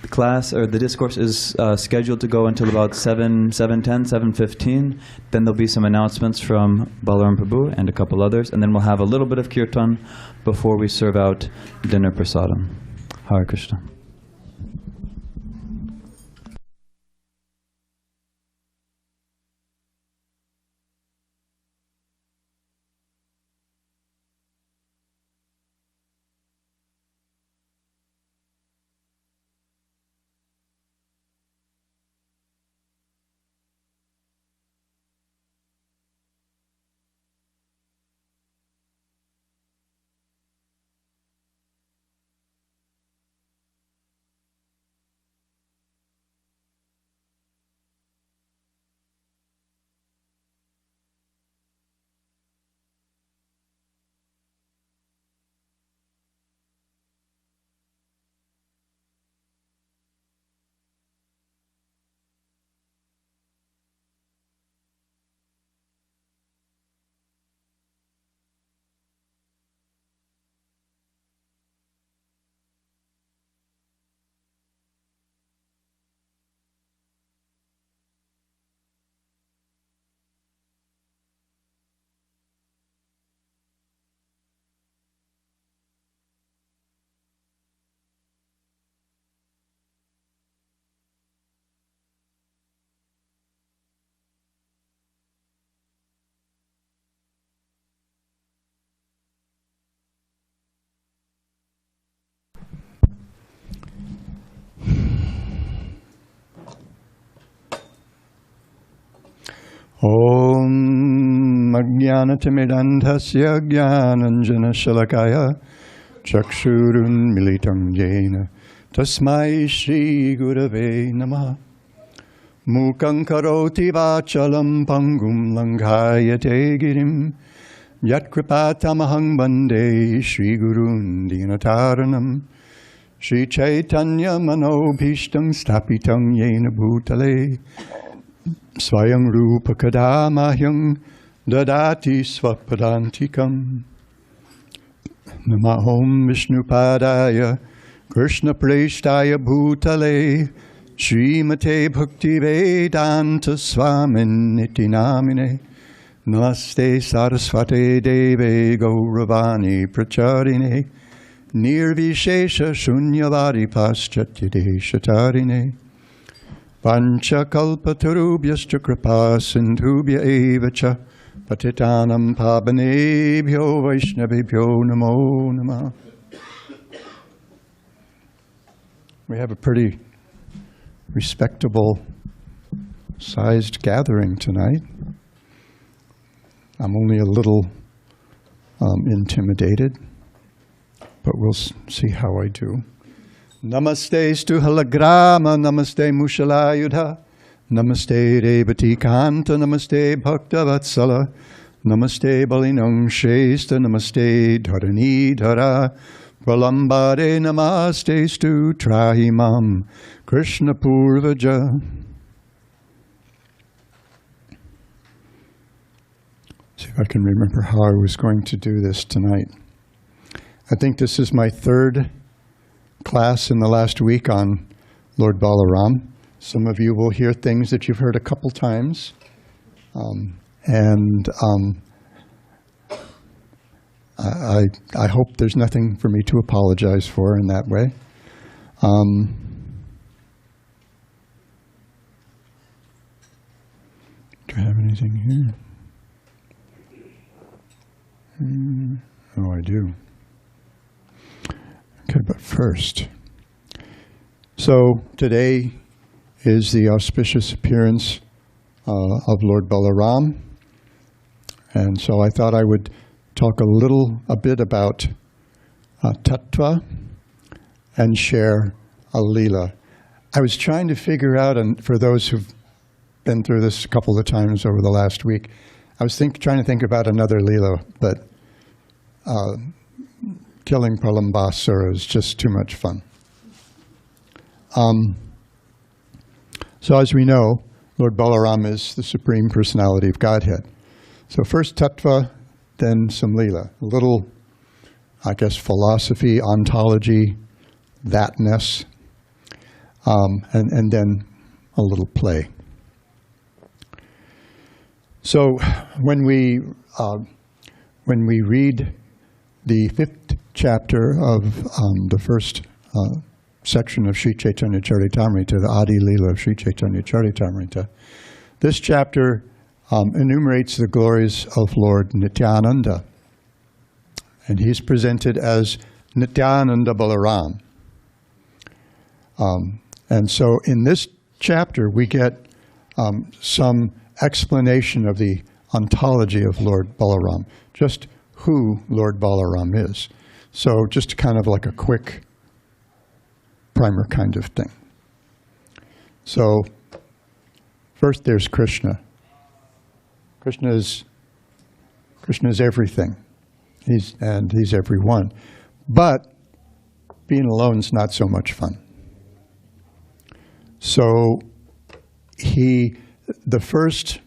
The class, or the discourse, is scheduled to go until about 7:10, 7:15. Then there'll be some announcements from Balaram Prabhu and a couple others, and then we'll have a little bit of kirtan before we serve out dinner prasadam. Hare Krishna. Om Ajnanatimidandhasya Jnananjana Shalakaya Chakshurun Militam Jena Tasmai Shri Gurave Namaha. Mukhaṁ karoti vachalam pangum langhayate girim. Yat kripatamahang bande Shri Gurun dinataranam. Shri Chaitanya manobhishtam sthapitam yena bhutale. Swayam rupa kadamahyam dadati svapadantikam. Namahom Vishnupadaya Krishna Preshtaya Bhutale Srimate Bhakti Vedanta Swamin Niti Namine Namaste Saraswate Deve Gauravani Pracharine Nirvishesha Shunyavadi Paschatideshatarine Pancha Kalpatarubhyascha Kripa Sindhubhya Evacha Patitanam Pavanebhyo Vaishnavibhyo Namo Namah. We have a pretty respectable sized gathering tonight. I'm only a little intimidated, but we'll see how I do. Namaste Stu Halagrama, Namaste Mushalayudha, Namaste Revati Kanta, Namaste Bhakta Vatsala, Namaste Balinam Shesta, Namaste Dharani Dhara, Pralambade Namaste Stu Trahimam, Krishna Purvaja. See if I can remember how I was going to do this tonight. I think this is my third class in the last week on Lord Balaram. Some of you will hear things that you've heard a couple times. I hope there's nothing for me to apologize for in that way. Do I have anything here? Oh, I do. Okay, but first. So today is the auspicious appearance of Lord Balaram. And so I thought I would talk a bit about tattva and share a leela. I was trying to figure out, and for those who've been through this a couple of times over the last week, I was trying to think about another leela, but killing Pralambasura is just too much fun. So as we know, Lord Balaram is the Supreme Personality of Godhead. So first tattva, then some leela. A little, I guess, philosophy, ontology, thatness, and then a little play. So when we read the 5th chapter of the first section of Sri Chaitanya Charitamrita, the Adi Leela of Sri Chaitanya Charitamrita, this chapter enumerates the glories of Lord Nityananda. And he's presented as Nityananda Balaram. And so in this chapter, we get some explanation of the ontology of Lord Balaram, just who Lord Balaram is. So just kind of like a quick primer kind of thing. So first there's Krishna. Krishna is everything. He's everyone. But being alone is not so much fun. So the first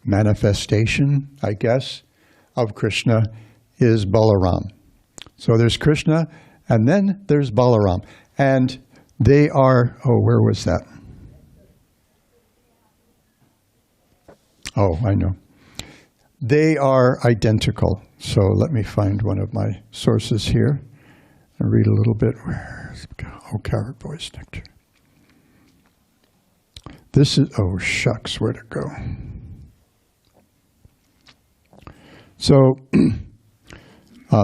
manifestation, I guess, of Krishna is Balaram. So there's Krishna, and then there's Balaram. And they are, where was that? Oh, I know. They are identical. So let me find one of my sources here and read a little bit. Where's coward voice nectar? This is, shucks, where'd it go? So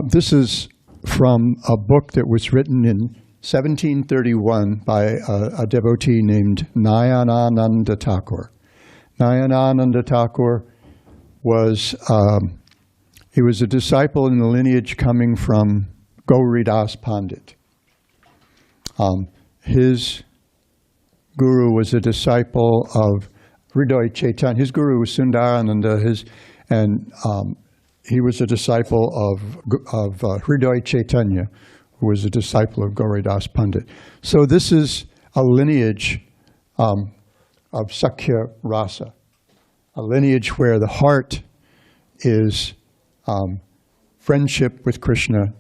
this is from a book that was written in 1731 by a devotee named Nayanananda Thakur. Nayanananda Thakur was he was a disciple in the lineage coming from Gauridas Pandit. His guru was a disciple of Hridoy Chaitanya. His guru was Sundarananda, he was a disciple of Hridoy Chaitanya, who was a disciple of Gauridas Pandit. So this is a lineage of Sakya Rasa, a lineage where the heart is friendship with Krishna,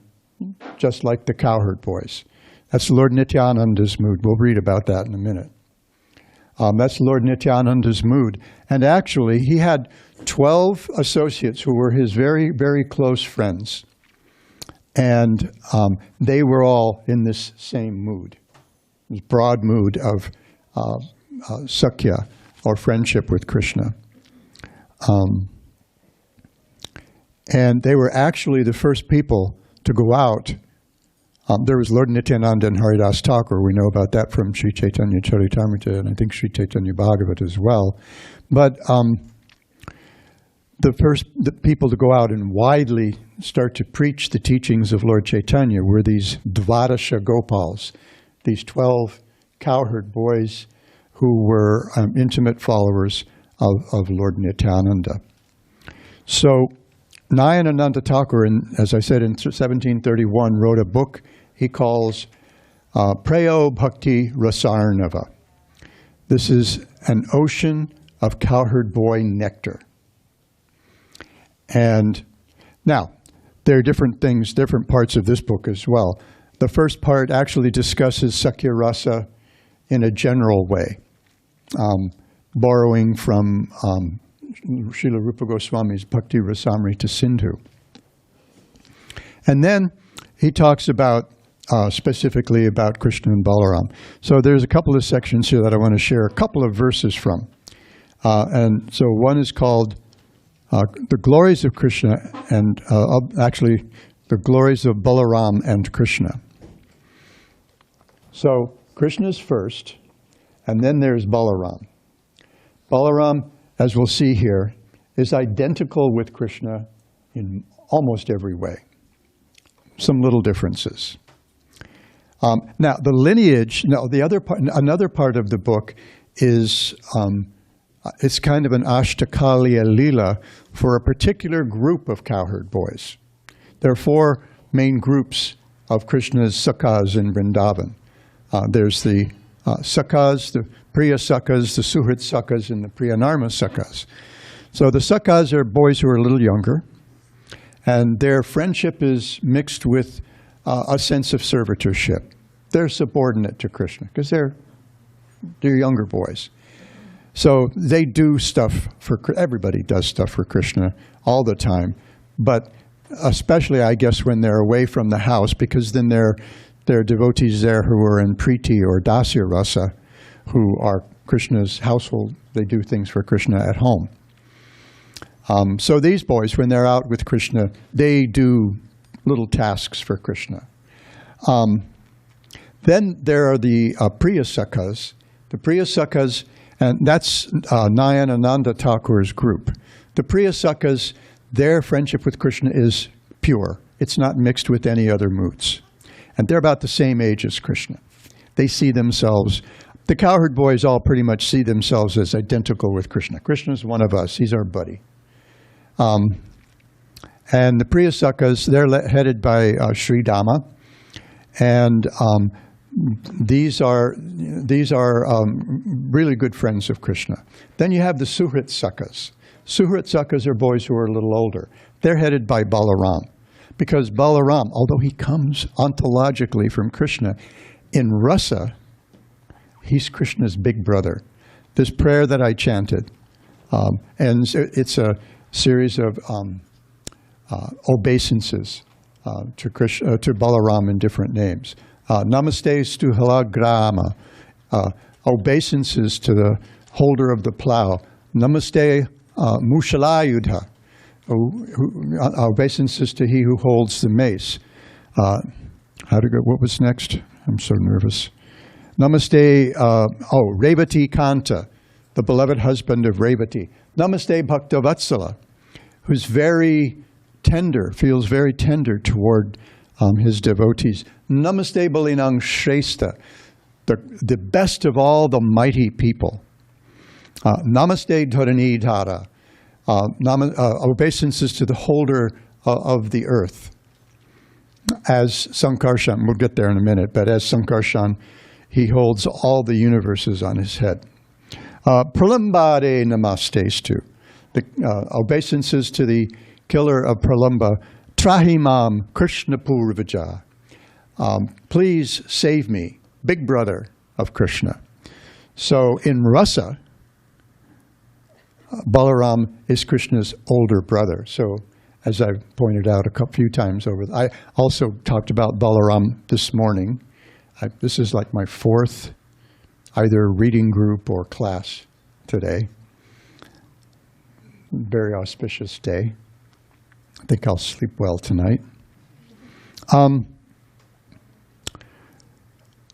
just like the cowherd boys. That's Lord Nityananda's mood. We'll read about that in a minute. That's Lord Nityananda's mood. And actually, he had 12 associates who were his very, very close friends. And they were all in this same mood, this broad mood of Sakya, or friendship with Krishna. And they were actually the first people to go out. There was Lord Nityananda and Haridas Thakur. We know about that from Sri Chaitanya Charitamrita, and I think Sri Chaitanya Bhagavat as well. But the people to go out and widely start to preach the teachings of Lord Chaitanya were these Dvadasha Gopals, these 12 cowherd boys who were intimate followers of Lord Nityananda. So Nayanananda Thakur, as I said, in 1731, wrote a book he calls Prayo Bhakti Rasarnava. This is an ocean of cowherd boy nectar. And now, there are different things, different parts of this book as well. The first part actually discusses Sakya Rasa in a general way, borrowing from Srila Rupa Goswami's Bhakti Rasamrita Sindhu. And then he talks about specifically about Krishna and Balaram. So there's a couple of sections here that I want to share a couple of verses from. And so one is called The Glories of Krishna, and actually the glories of Balaram and Krishna. So Krishna's first, and then there's Balaram. Balaram, as we'll see here, is identical with Krishna in almost every way. Some little differences. Now, the lineage, another part of the book is, it's kind of an Ashtakaliya Leela for a particular group of cowherd boys. There are 4 main groups of Krishna's Sakhas in Vrindavan. There's the Sakhas, the Priya Sakhas, the Suhrit Sakhas, and the Priyanarma Sakhas. So the Sakhas are boys who are a little younger, and their friendship is mixed with a sense of servitorship. They're subordinate to Krishna because they're younger boys. So they do stuff for, everybody does stuff for Krishna all the time, but especially, I guess, when they're away from the house, because then there are devotees there who are in Priti or Dasya Rasa, who are Krishna's household. They do things for Krishna at home. So these boys, when they're out with Krishna, they do little tasks for Krishna. Then there are the Priya Sakhas. The Priya Sakhas, and that's Nayanananda Thakur's group. The Priya Sakhas, their friendship with Krishna is pure. It's not mixed with any other moods. And they're about the same age as Krishna. They see themselves, the cowherd boys all pretty much see themselves as identical with Krishna. Krishna's one of us. He's our buddy. And the Priya Sakhas, they're headed by Sri Dhamma. And these are really good friends of Krishna. Then you have the Suhrit Sakhas. Suhrit Sakhas are boys who are a little older. They're headed by Balaram. Because Balaram, although he comes ontologically from Krishna, in rasa, he's Krishna's big brother. This prayer that I chanted, and it's a series of obeisances to Balaram in different names. Namaste stu halagrama, obeisances to the holder of the plow. Namaste mushalayudha, obeisances to he who holds the mace. What was next? I'm so nervous. Namaste, Revati Kanta, the beloved husband of Revati. Namaste Bhaktavatsala, who's very tender, feels very tender toward his devotees. Namaste Balinang Shrestha, the best of all the mighty people. Namaste Dharani Dhara, obeisances to the holder of the earth. As Sankarshan, we'll get there in a minute, but as Sankarshan, he holds all the universes on his head. Pralambade Namastestu, the obeisances to the killer of Pralamba. Trahimam Krishna Purvaja, please save me, big brother of Krishna. So in rasa, Balaram is Krishna's older brother. So as I've pointed out a few times over, I also talked about Balaram this morning. This is like my fourth either reading group or class today. Very auspicious day. I think I'll sleep well tonight.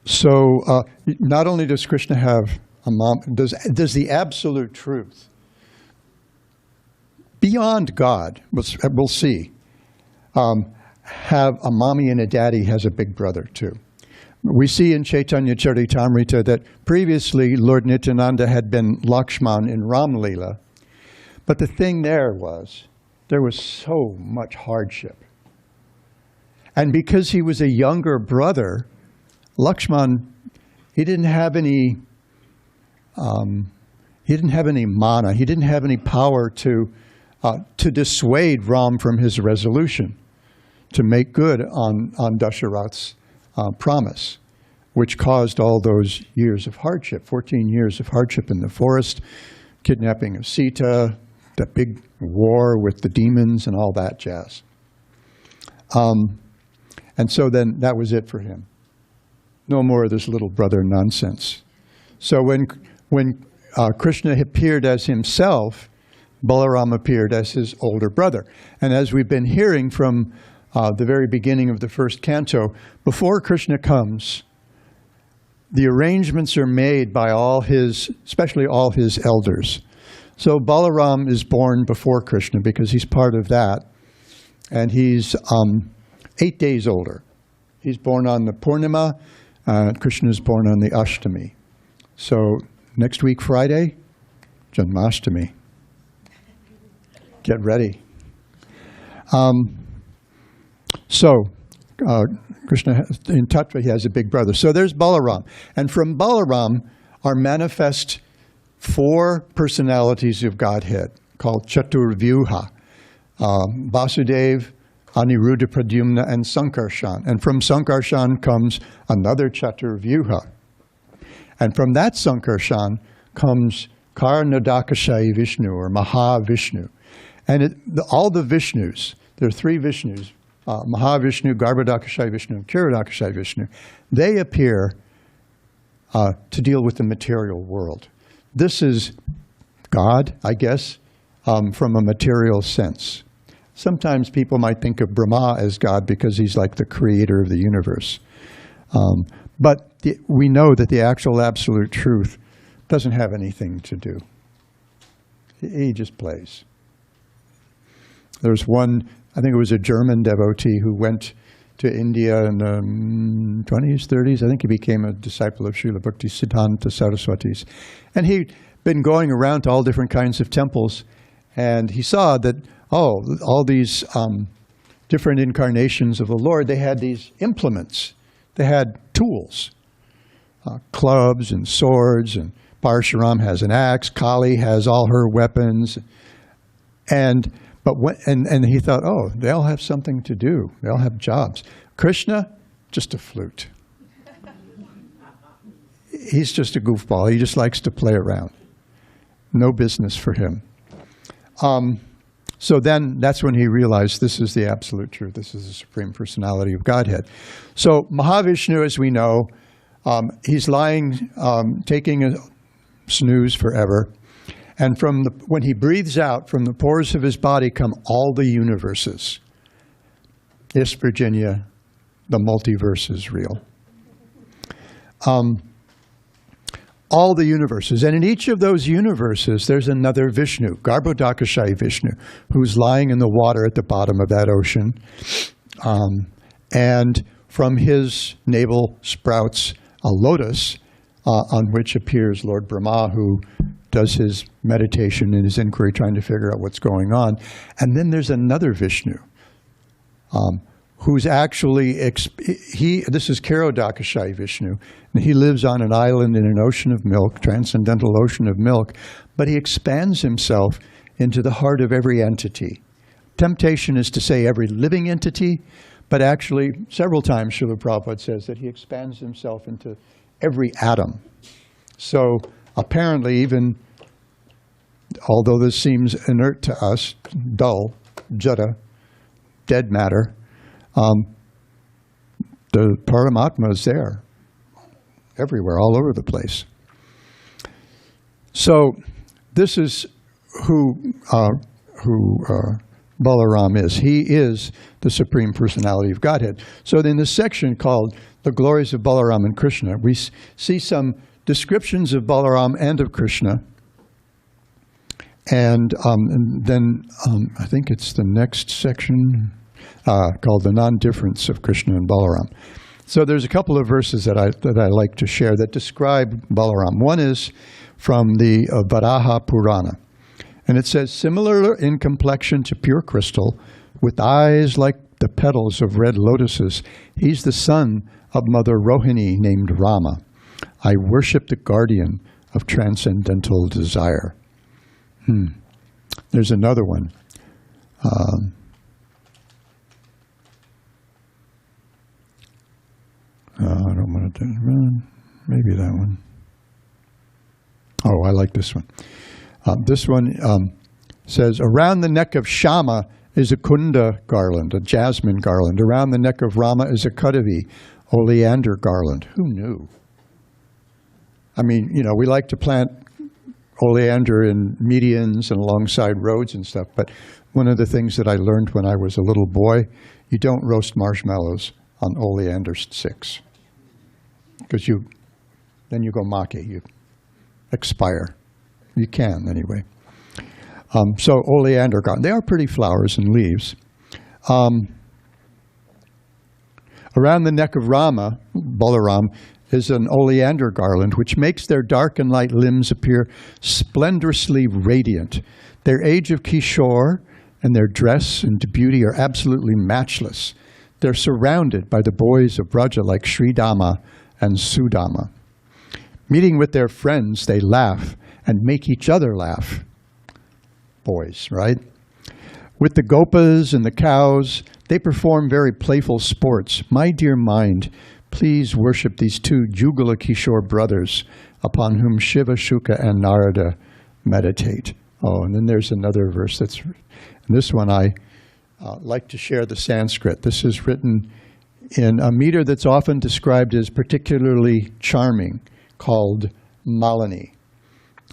So not only does Krishna have a mom, does the absolute truth beyond God, we'll see, have a mommy and a daddy, has a big brother too. We see in Chaitanya Charitamrita that previously Lord Nityananda had been Lakshman in Ram Leela, but the thing there was so much hardship. And because he was a younger brother, Lakshman, he didn't have any mana, he didn't have any power to dissuade Ram from his resolution, to make good on Dasharatha's promise, which caused all those years of hardship, 14 years of hardship in the forest, kidnapping of Sita, the big war with the demons and all that jazz. And so then that was it for him. No more of this little brother nonsense. So when Krishna appeared as himself, Balaram appeared as his older brother. And as we've been hearing from the very beginning of the first canto, before Krishna comes, the arrangements are made by especially all his elders. So Balaram is born before Krishna because he's part of that. And he's 8 days older. He's born on the Purnima. Krishna is born on the Ashtami. So next week, Friday, Janmashtami. Get ready. Krishna, in Tattva, he has a big brother. So there's Balaram. And from Balaram are manifest 4 personalities of Godhead called Chaturvyuha. Vasudeva, Aniruddha Pradyumna, and Sankarshan. And from Sankarshan comes another Chaturvyuha. And from that Sankarshan comes Karnadakashayi Vishnu, or Mahavishnu. And all the Vishnus, there are 3 Vishnus, Mahavishnu, Garbhodakashayi Vishnu, and Kirodakashayi Vishnu. They appear to deal with the material world. This is God, I guess, from a material sense. Sometimes people might think of Brahma as God because he's like the creator of the universe. But we know that the actual absolute truth doesn't have anything to do. He just plays. There's one, I think it was a German devotee who went to India in the 20s, 30s. I think he became a disciple of Srila Bhakti Siddhanta Saraswati's. And he'd been going around to all different kinds of temples, and he saw that, all these different incarnations of the Lord, they had these implements. They had tools, clubs and swords, and Parshuram has an axe, Kali has all her weapons. And he thought, they all have something to do. They all have jobs. Krishna, just a flute. He's just a goofball. He just likes to play around. No business for him. So then that's when he realized this is the absolute truth. This is the Supreme Personality of Godhead. So Mahavishnu, as we know, he's lying, taking a snooze forever. And when he breathes out, from the pores of his body come all the universes. Yes, Virginia, the multiverse is real. All the universes. And in each of those universes, there's another Vishnu, Garbhodakashayi Vishnu, who's lying in the water at the bottom of that ocean. And from his navel sprouts a lotus on which appears Lord Brahma, who does his meditation and his inquiry, trying to figure out what's going on. And then there's another Vishnu, who's actually, this is Karodakashayi Vishnu, and he lives on an island in an ocean of milk, transcendental ocean of milk, but he expands himself into the heart of every entity. Temptation is to say every living entity, but actually several times Srila Prabhupada says that he expands himself into every atom. So apparently, even although this seems inert to us, dull, jada, dead matter, the Paramatma is there, everywhere, all over the place. So this is who Balaram is. He is the Supreme Personality of Godhead. So in this section called The Glories of Balaram and Krishna, we see some descriptions of Balaram and of Krishna. And then I think it's the next section called The Non-Difference of Krishna and Balaram. So there's a couple of verses that I like to share that describe Balaram. One is from the Varaha Purana. And it says, similar in complexion to pure crystal, with eyes like the petals of red lotuses, he's the son of Mother Rohini named Rama. I worship the guardian of transcendental desire. There's another one. I don't want to do maybe that one. Oh, I like this one. This one says, around the neck of Shama is a kunda garland, a jasmine garland. Around the neck of Rama is a kadavi, oleander garland. Who knew? I mean, you know, we like to plant oleander in medians and alongside roads and stuff, but one of the things that I learned when I was a little boy, you don't roast marshmallows on oleander sticks, because then you go maki, you expire. You can, anyway. So oleander garland. They are pretty flowers and leaves. Around the neck of Rama, Balaram, is an oleander garland, which makes their dark and light limbs appear splendorously radiant. Their age of Kishore and their dress and beauty are absolutely matchless. They're surrounded by the boys of Braja like Sridama and Sudama. Meeting with their friends, they laugh and make each other laugh. Boys, right? With the gopas and the cows, they perform very playful sports. My dear mind, please worship these two Jugala Kishore brothers upon whom Shiva, Shuka, and Narada meditate. Oh, and then there's another verse that's, and this one I like to share the Sanskrit. This is written in a meter that's often described as particularly charming, called Malini.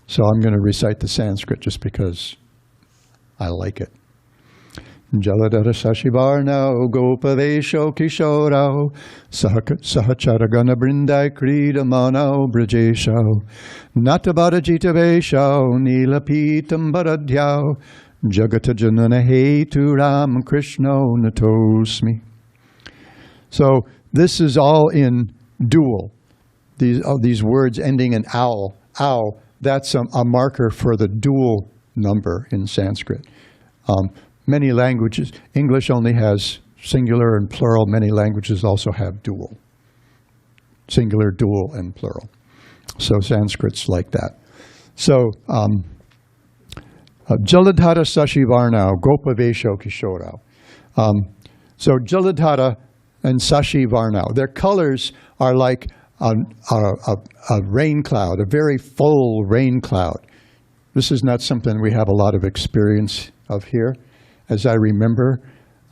So I'm going to recite the Sanskrit just because I like it. Jaladhara Sashivarnao Gopavesho Kishorao Sahacharagana Brindai Kridamanao Brajesho Natabharajitavesho Nilapitam Bharadhyao Jagatajanana Hetu Ram Krishno Natosmi. So this is all in dual. These words ending in owl, ow, that's a marker for the dual number in Sanskrit. Many languages, English only has singular and plural. Many languages also have dual. Singular, dual, and plural. So Sanskrit's like that. So Jaladhara Sashivarnao Gopavesho Kishorao. So Jaladhara and Sashivarnao, their colors are like a rain cloud, a very full rain cloud. This is not something we have a lot of experience of here. As I remember,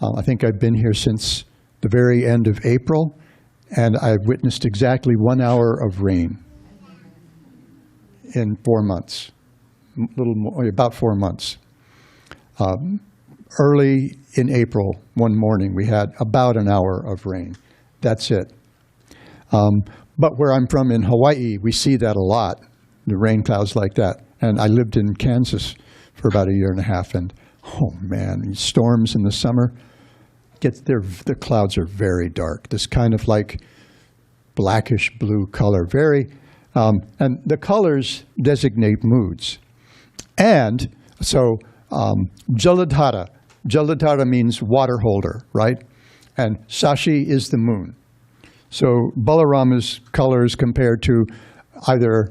I think I've been here since the very end of April, and I've witnessed exactly 1 hour of rain in 4 months, little more, about 4 months. Early in April, one morning, we had about an hour of rain. That's it. But where I'm from in Hawaii, we see that a lot, the rain clouds like that. And I lived in Kansas for about 1.5 years, and oh man, these storms in the summer, the clouds are very dark. This kind of like blackish blue color, and the colors designate moods. And so Jaladhara means water holder, right? And Sashi is the moon. So Balarama's colors compared to either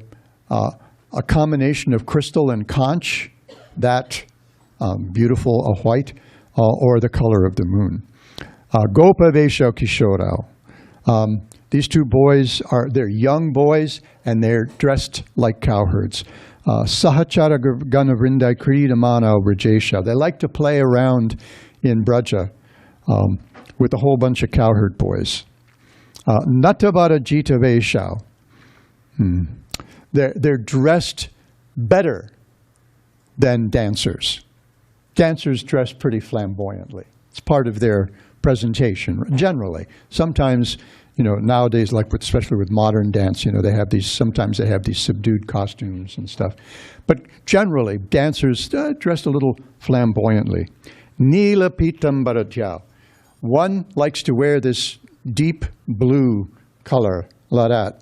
a combination of crystal and conch, that beautiful white, or the color of the moon. Gopa Vesho Kishorao. These two boys they're young boys, and they're dressed like cowherds. Sahachara Ganavrindai Kridamana Rajesha. They like to play around in Braja with a whole bunch of cowherd boys. Natabara Jita Veshao. They're dressed better than dancers. Dancers dress pretty flamboyantly. It's part of their presentation, generally. Sometimes, nowadays, especially with modern dance, sometimes they have these subdued costumes and stuff. But generally, dancers dressed a little flamboyantly. Nila Pitambarajao. One likes to wear this deep blue color, ladat,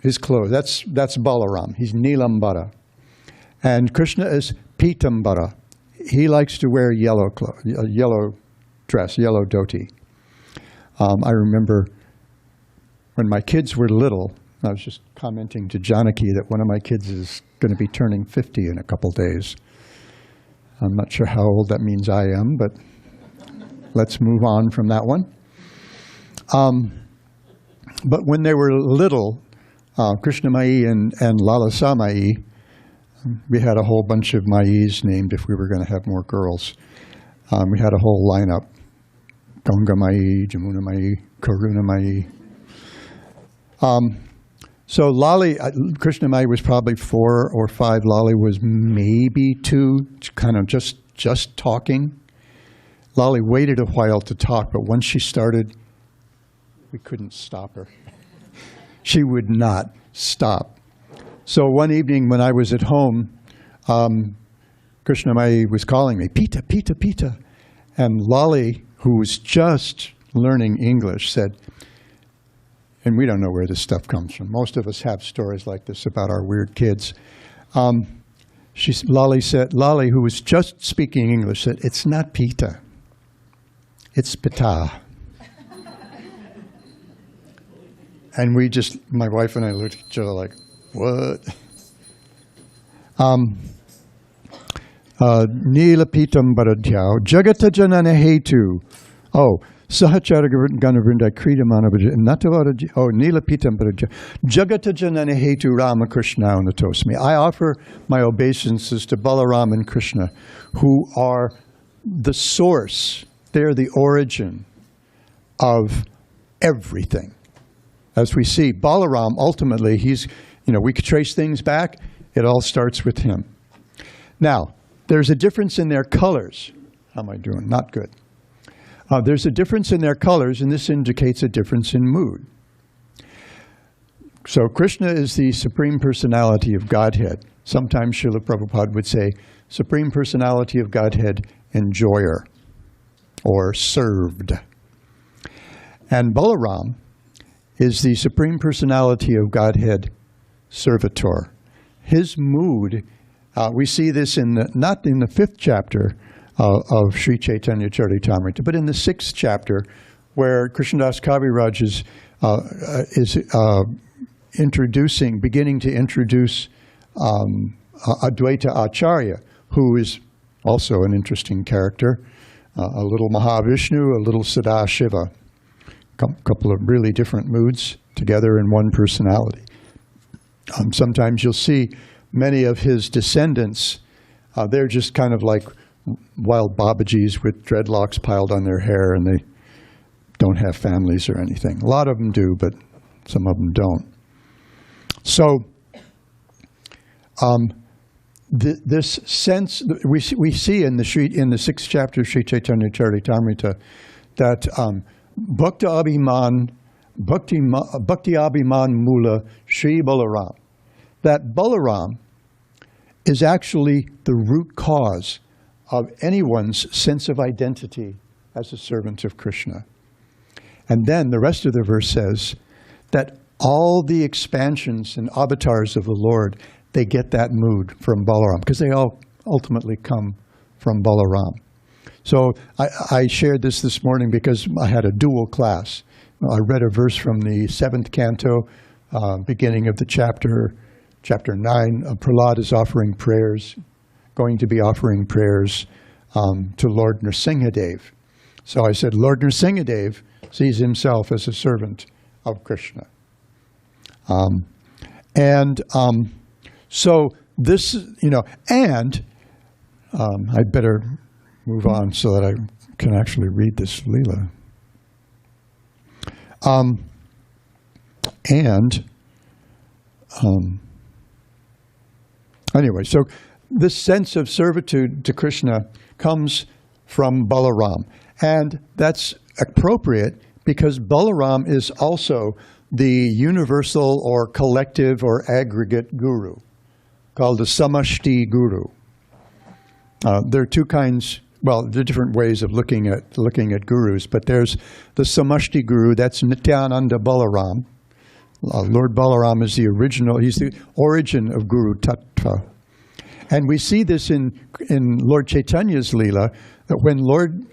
his clothes. That's Balaram. He's Nilambara. And Krishna is Pitambara. He likes to wear yellow dress, yellow dhoti. I remember when my kids were little, I was just commenting to Janaki that one of my kids is going to be turning 50 in a couple days. I'm not sure how old that means I am, but let's move on from that one. But when they were little, Krishna Mai and Lalasa Mai, we had a whole bunch of Mais named if we were going to have more girls. We had a whole lineup. Ganga Mai, Jamuna Mai, Karuna Mai. So Lali, Krishna Mai was probably 4 or 5. Lali was maybe 2, kind of just talking. Lali waited a while to talk, but once she started, we couldn't stop her. She would not stop. So one evening when I was at home, Krishna Mai was calling me, Pita, Pita, Pita. And Lali, who was just learning English, said, and we don't know where this stuff comes from. Most of us have stories like this about our weird kids. Lali, who was just speaking English, said, it's not Pita, it's Pita. And my wife and I looked at each other like, what? Nila Pitam Baradhyao, Jagata Janana Hetu. Oh, Sahachara Ganavrinda Kridamana Natavada. Oh, Nila Pitam Baradhyao. Jagata Janana Hetu Ramakrishna Unatosmi. I offer my obeisances to Balaram and Krishna, who are the source, they're the origin of everything. As we see, Balaram, ultimately, we could trace things back. It all starts with him. Now, there's a difference in their colors. How am I doing? Not good. There's a difference in their colors, and this indicates a difference in mood. So Krishna is the Supreme Personality of Godhead. Sometimes Srila Prabhupada would say, Supreme Personality of Godhead, enjoyer, or served. And Balaram is the Supreme Personality of Godhead, servitor. His mood, we see this not in the 5th chapter of Sri Chaitanya Charitamrita, but in the 6th chapter, where Krishnadas Kaviraj is beginning to introduce Advaita Acharya, who is also an interesting character, a little Mahavishnu, a little Sadashiva. Couple of really different moods together in one personality. Sometimes you'll see many of his descendants, they're just kind of like wild Babajis with dreadlocks piled on their hair, and they don't have families or anything. A lot of them do, but some of them don't. So this sense, we see in the 6th chapter of Sri Chaitanya Charitamrita that Bhakti Abhiman Mula Sri Balaram. That Balaram is actually the root cause of anyone's sense of identity as a servant of Krishna. And then the rest of the verse says that all the expansions and avatars of the Lord, they get that mood from Balaram, because they all ultimately come from Balaram. So I shared this morning because I had a dual class. I read a verse from the 7th canto, beginning of the chapter 9. Prahlad is offering prayers, going to be offering prayers to Lord Nrsimhadev. So I said, Lord Nrsimhadev sees himself as a servant of Krishna. So this, and I'd better move on so that I can actually read this Leela. Anyway, so this sense of servitude to Krishna comes from Balaram. And that's appropriate because Balaram is also the universal or collective or aggregate guru, called the Samashti Guru. There are two kinds, well, there are different ways of looking at gurus, but there's the Samashti Guru, that's Nityananda Balaram. Lord Balaram is the original, he's the origin of Guru Tattva. And we see this in Lord Chaitanya's Leela, that when Lord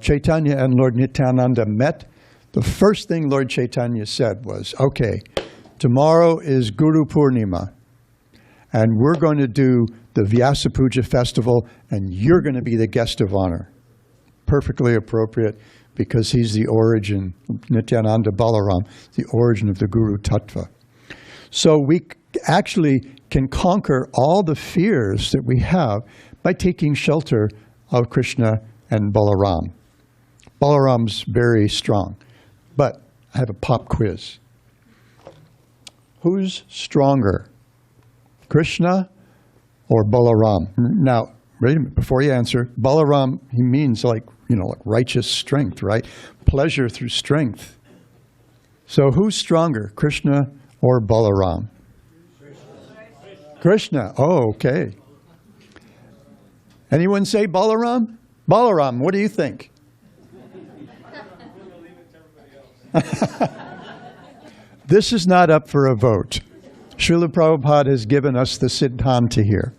Chaitanya and Lord Nityananda met, the first thing Lord Chaitanya said was, okay, tomorrow is Guru Purnima, and we're going to do the Vyasa Puja festival, and you're going to be the guest of honor. Perfectly appropriate, because he's the origin, Nityananda Balaram, the origin of the Guru Tattva. So we actually can conquer all the fears that we have by taking shelter of Krishna and Balaram. Balaram's very strong. But I have a pop quiz. Who's stronger, Krishna or Balaram? Now, wait a minute, before you answer, Balaram, he means like righteous strength, right? Pleasure through strength. So who's stronger, Krishna or Balaram? Krishna. Oh, okay. Anyone say Balaram? Balaram, what do you think? This is not up for a vote. Srila Prabhupada has given us the Siddhanta here.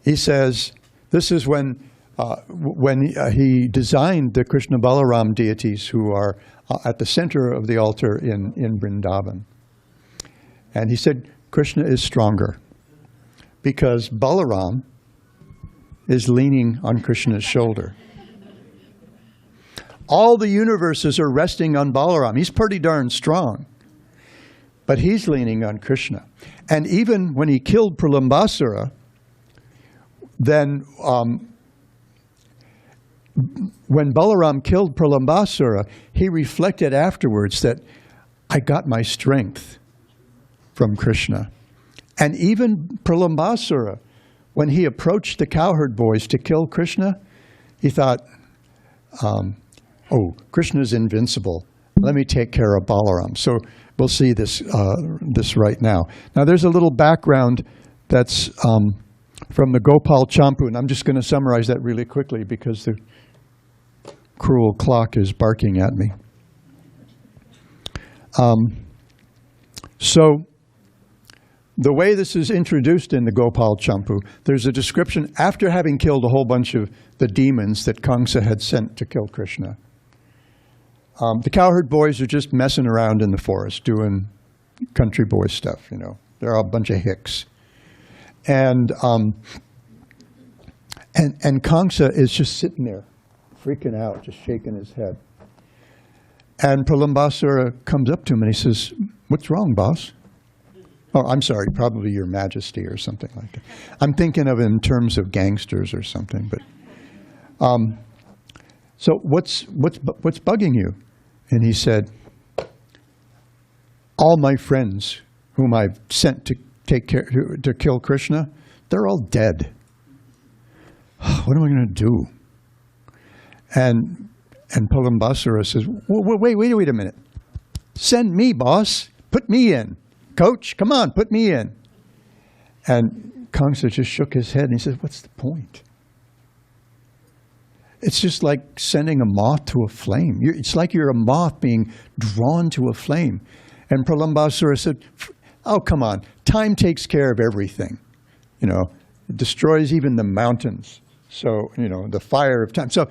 He says, this is when he designed the Krishna Balaram deities who are at the center of the altar in Vrindavan. And he said, Krishna is stronger because Balaram is leaning on Krishna's shoulder. All the universes are resting on Balaram. He's pretty darn strong. But he's leaning on Krishna. And even when he killed Pralambasura, then when Balaram killed Pralambasura, he reflected afterwards that I got my strength from Krishna. And even Pralambasura, when he approached the cowherd boys to kill Krishna, he thought, oh, Krishna's invincible. Let me take care of Balaram. So we'll see this right now. Now there's a little background that's from the Gopal Champu, and I'm just going to summarize that really quickly because the cruel clock is barking at me. So the way this is introduced in the Gopal Champu, there's a description after having killed a whole bunch of the demons that Kamsa had sent to kill Krishna. The cowherd boys are just messing around in the forest doing country boy stuff, They're a bunch of hicks. And Kamsa is just sitting there, freaking out, just shaking his head. And Pralambasura comes up to him and he says, "What's wrong, boss?" Oh, I'm sorry, probably your majesty or something like that. I'm thinking of it in terms of gangsters or something, but so what's bugging you? And he said, all my friends whom I've sent to kill Krishna, they're all dead. What am I going to do? And Pralambasura says, wait a minute. Send me, boss. Put me in. Coach, come on, put me in. And Kamsa just shook his head and he said, what's the point? It's just like sending a moth to a flame. It's like you're a moth being drawn to a flame. And Pralambasura said, oh, come on, time takes care of everything. You know, it destroys even the mountains. So, you know, the fire of time. So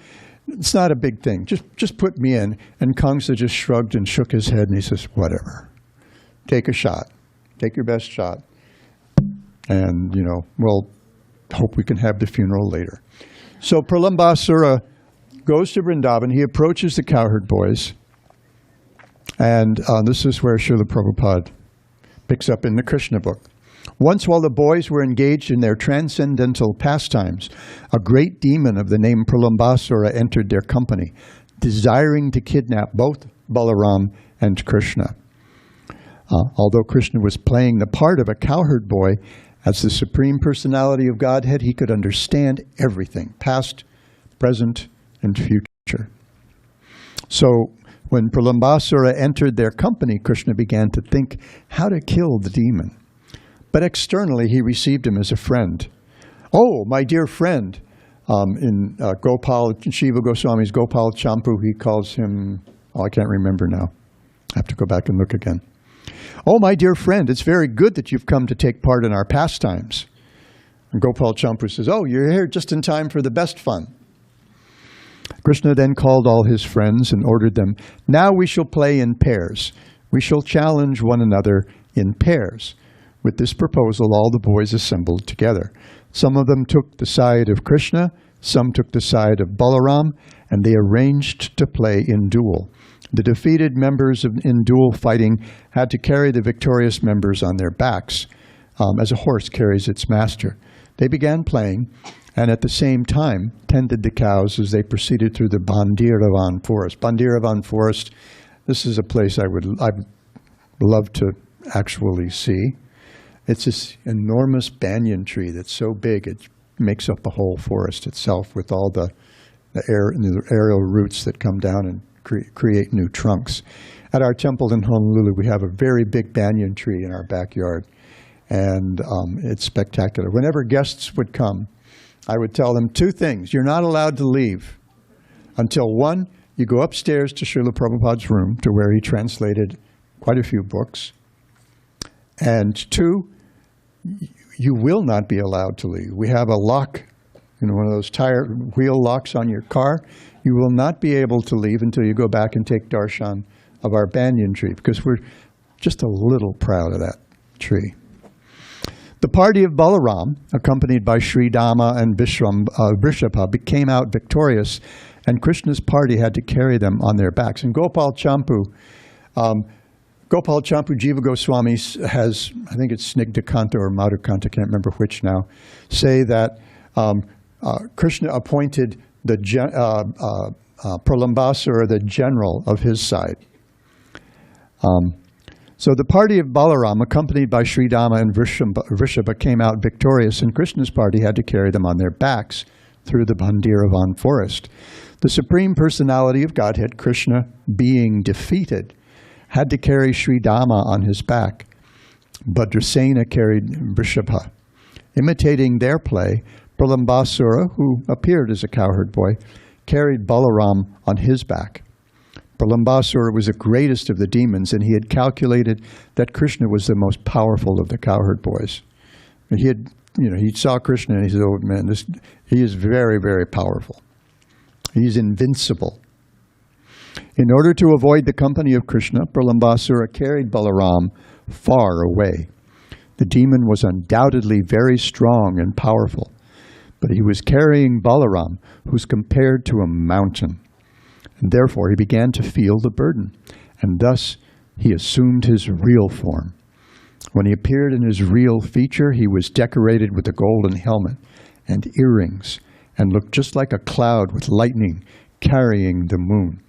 it's not a big thing. Just put me in. And Kamsa just shrugged and shook his head and he says, whatever. Take a shot. Take your best shot. And, you know, we'll hope we can have the funeral later. So Pralambasura goes to Vrindavan. He approaches the cowherd boys. And this is where Srila Prabhupada picks up in the Krishna book. Once while the boys were engaged in their transcendental pastimes, a great demon of the name Pralambasura entered their company, desiring to kidnap both Balaram and Krishna. Although Krishna was playing the part of a cowherd boy, as the Supreme Personality of Godhead, he could understand everything, past, present, and future. So when Pralambasura entered their company, Krishna began to think how to kill the demon. But externally, he received him as a friend. Oh, my dear friend. In Gopal, Shiva Goswami's Gopal Champu, he calls him, oh, I can't remember now. I have to go back and look again. Oh, my dear friend, it's very good that you've come to take part in our pastimes. And Gopal Champu says, oh, you're here just in time for the best fun. Krishna then called all his friends and ordered them, now we shall play in pairs. We shall challenge one another in pairs. With this proposal, all the boys assembled together. Some of them took the side of Krishna, some took the side of Balaram, and they arranged to play in duel. The defeated members in duel fighting had to carry the victorious members on their backs, as a horse carries its master. They began playing, and at the same time tended the cows as they proceeded through the Bandiravan forest. Bandiravan forest, this is a place I'd love to actually see. It's this enormous banyan tree that's so big it makes up the whole forest itself with all the aerial roots that come down and create new trunks. At our temple in Honolulu, we have a very big banyan tree in our backyard, and it's spectacular. Whenever guests would come, I would tell them two things. You're not allowed to leave until, one, you go upstairs to Srila Prabhupada's room to where he translated quite a few books, and two, you will not be allowed to leave. We have a lock, you know, one of those tire wheel locks on your car. You will not be able to leave until you go back and take darshan of our banyan tree, because we're just a little proud of that tree. The party of Balaram, accompanied by Sri Dama and Vrishabha, came out victorious, and Krishna's party had to carry them on their backs. And Gopal Champu, Jiva Goswami has, I think it's Snigdhakanta or Madhukanta, can't remember which now, say that Krishna appointed the Pralambasura the general of his side. So the party of Balaram, accompanied by Sri Dama and Vrishabha, came out victorious, and Krishna's party had to carry them on their backs through the Bandiravan forest. The Supreme Personality of Godhead, Krishna, being defeated, had to carry Sri Dama on his back. Bhadrasena carried Vrishabha. Imitating their play, Pralambasura, who appeared as a cowherd boy, carried Balaram on his back. Pralambasura was the greatest of the demons, and he had calculated that Krishna was the most powerful of the cowherd boys. And he saw Krishna and he said, oh man, he is very, very powerful. He's invincible. In order to avoid the company of Krishna, Pralambasura carried Balaram far away. The demon was undoubtedly very strong and powerful, but he was carrying Balaram, who's compared to a mountain. And therefore he began to feel the burden, and thus he assumed his real form. When he appeared in his real feature, he was decorated with a golden helmet and earrings, and looked just like a cloud with lightning carrying the moon.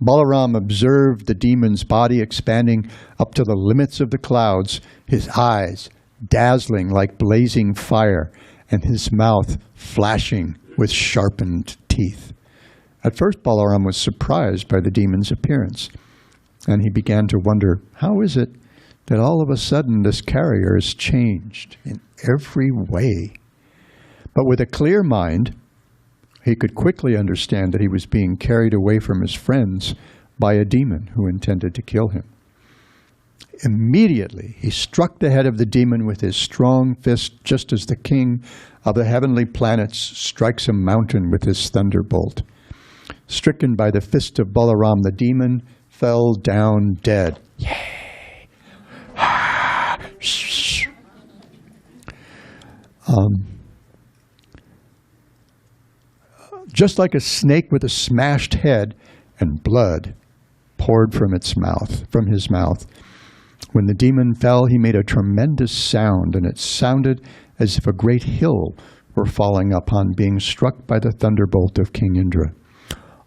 Balaram observed the demon's body expanding up to the limits of the clouds, his eyes dazzling like blazing fire, and his mouth flashing with sharpened teeth. At first, Balaram was surprised by the demon's appearance, and he began to wonder, how is it that all of a sudden this carrier is changed in every way? But with a clear mind, he could quickly understand that he was being carried away from his friends by a demon who intended to kill him. Immediately, he struck the head of the demon with his strong fist, just as the king of the heavenly planets strikes a mountain with his thunderbolt. Stricken by the fist of Balaram, the demon fell down dead. Yay! Just like a snake with a smashed head, and blood poured from his mouth. When the demon fell, he made a tremendous sound, and it sounded as if a great hill were falling upon being struck by the thunderbolt of King Indra.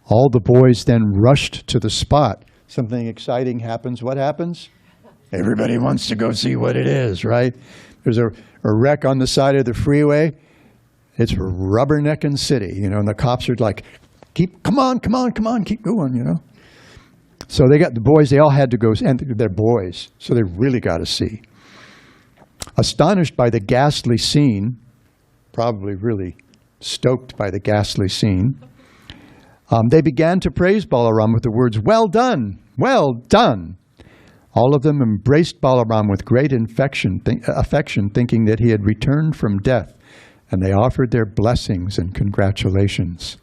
All the boys then rushed to the spot. Something exciting happens. What happens? Everybody wants to go see what it is, right? There's a wreck on the side of the freeway. It's Rubbernecking City, and the cops are like, come on, keep going, So they got the boys, they all had to go, and they're boys, so they really got to see. Astonished by the ghastly scene, probably really stoked by the ghastly scene, they began to praise Balaram with the words, "Well done, well done." All of them embraced Balaram with great affection, thinking that he had returned from death, and they offered their blessings and congratulations.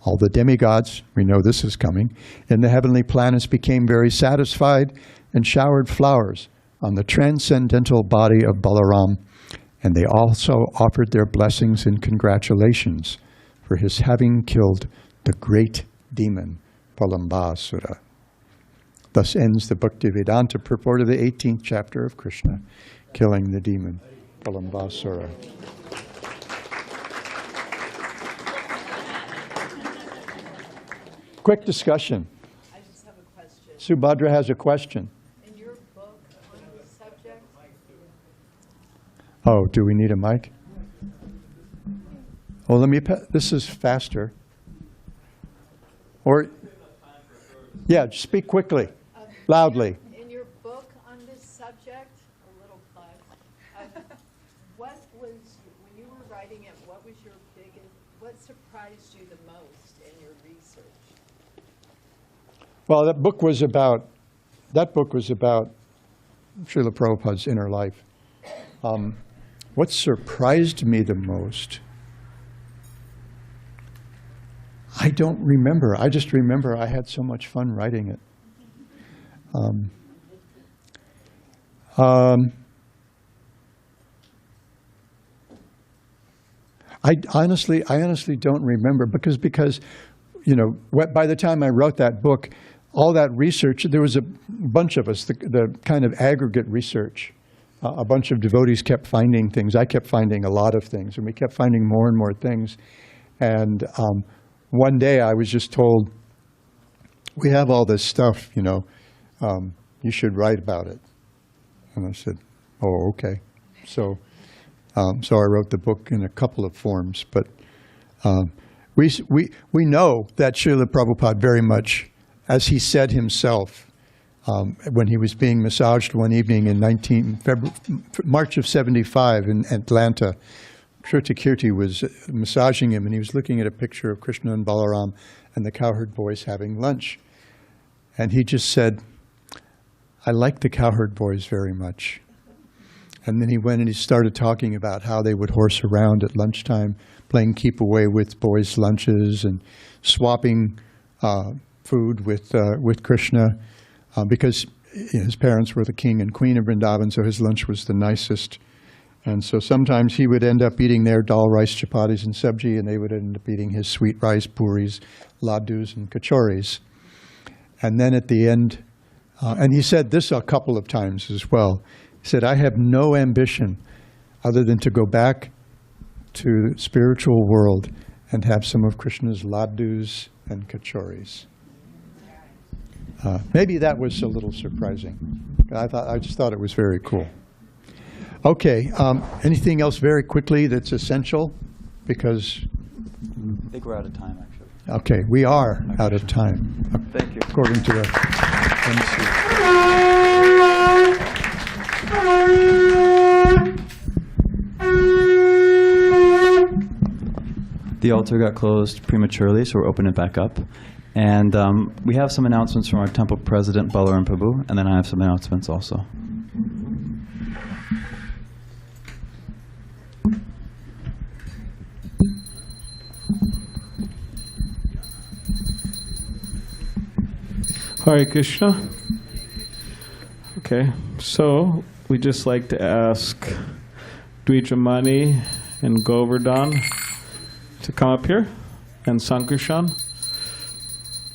All the demigods, we know this is coming, in the heavenly planets became very satisfied and showered flowers on the transcendental body of Balaram, and they also offered their blessings and congratulations for his having killed the great demon Palambasura. Thus ends the Bhakti Vedanta purport of the 18th chapter of Krishna, killing the demon Palambasura. Quick discussion. I just have a question. Subhadra has a question. In your book on the subject, Oh, do we need a mic? Well, this is faster. Or, yeah, speak quickly, loudly. in your book on this subject, a little plug, what was, when you were writing it, what surprised you the most in your research? Well, that book was about Srila Prabhupada's inner life. What surprised me the most? I don't remember. I just remember I had so much fun writing it. I honestly don't remember because by the time I wrote that book, all that research, there was a bunch of us, the kind of aggregate research. A bunch of devotees kept finding things. I kept finding a lot of things, and we kept finding more and more things. And one day I was just told, we have all this stuff, you should write about it. And I said, oh, okay. So I wrote the book in a couple of forms. But we know that Srila Prabhupada very much, as he said himself, when he was being massaged one evening in March of 75 in Atlanta, Shrutakirti was massaging him, and he was looking at a picture of Krishna and Balaram and the cowherd boys having lunch. And he just said, I like the cowherd boys very much. And then he went and he started talking about how they would horse around at lunchtime, playing keep away with boys' lunches and swapping food with Krishna, because his parents were the king and queen of Vrindavan, so his lunch was the nicest. And so sometimes he would end up eating their dal rice chapatis and sabji, and they would end up eating his sweet rice puris, laddus, and kachoris. And then at the end, and he said this a couple of times as well, he said, I have no ambition other than to go back to the spiritual world and have some of Krishna's laddus and kachoris. Maybe that was a little surprising. I just thought it was very cool. Okay, anything else very quickly that's essential? Because I think we're out of time, actually. okay, we are out of time. Thank you. According to the MC. The altar got closed prematurely, so we're opening it back up. And we have some announcements from our temple president, Balarama Prabhu, and then I have some announcements also. Hare Krishna. Okay, so we just like to ask Dvijamani and Govardhan to come up here, and Sankarshan.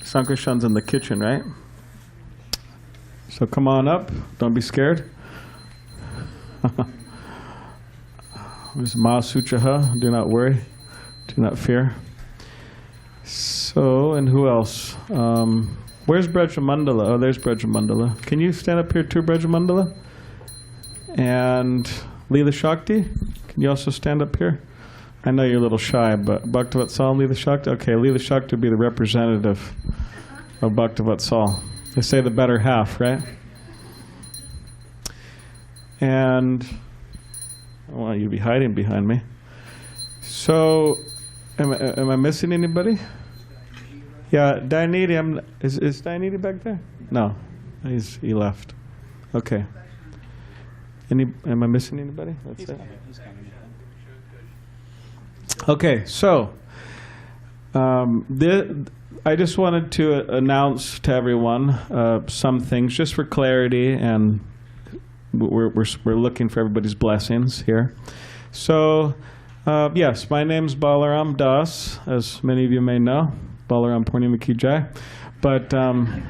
Sankarshan's in the kitchen, right? So come on up. Don't be scared. There's Mahasuchaha. Do not worry. Do not fear. So, and who else? Where's Brajamandala? Oh, there's Brajamandala. Can you stand up here too, Brajamandala? And Leela Shakti? Can you also stand up here? I know you're a little shy, but Bhaktivatsal and Leela Shakti? Okay, Leela Shakti would be the representative of Bhaktivatsal. They say the better half, right? And I don't want you to be hiding behind me. So, am I missing anybody? Yeah, Dayanidhi, is Dayanidhi back there? No, he left. Okay. Am I missing anybody? That's it. Okay, so I just wanted to announce to everyone some things just for clarity, and we're looking for everybody's blessings here. So, yes, my name's Balaram Das, as many of you may know. Balaram Purnima Ki Jai. But I'm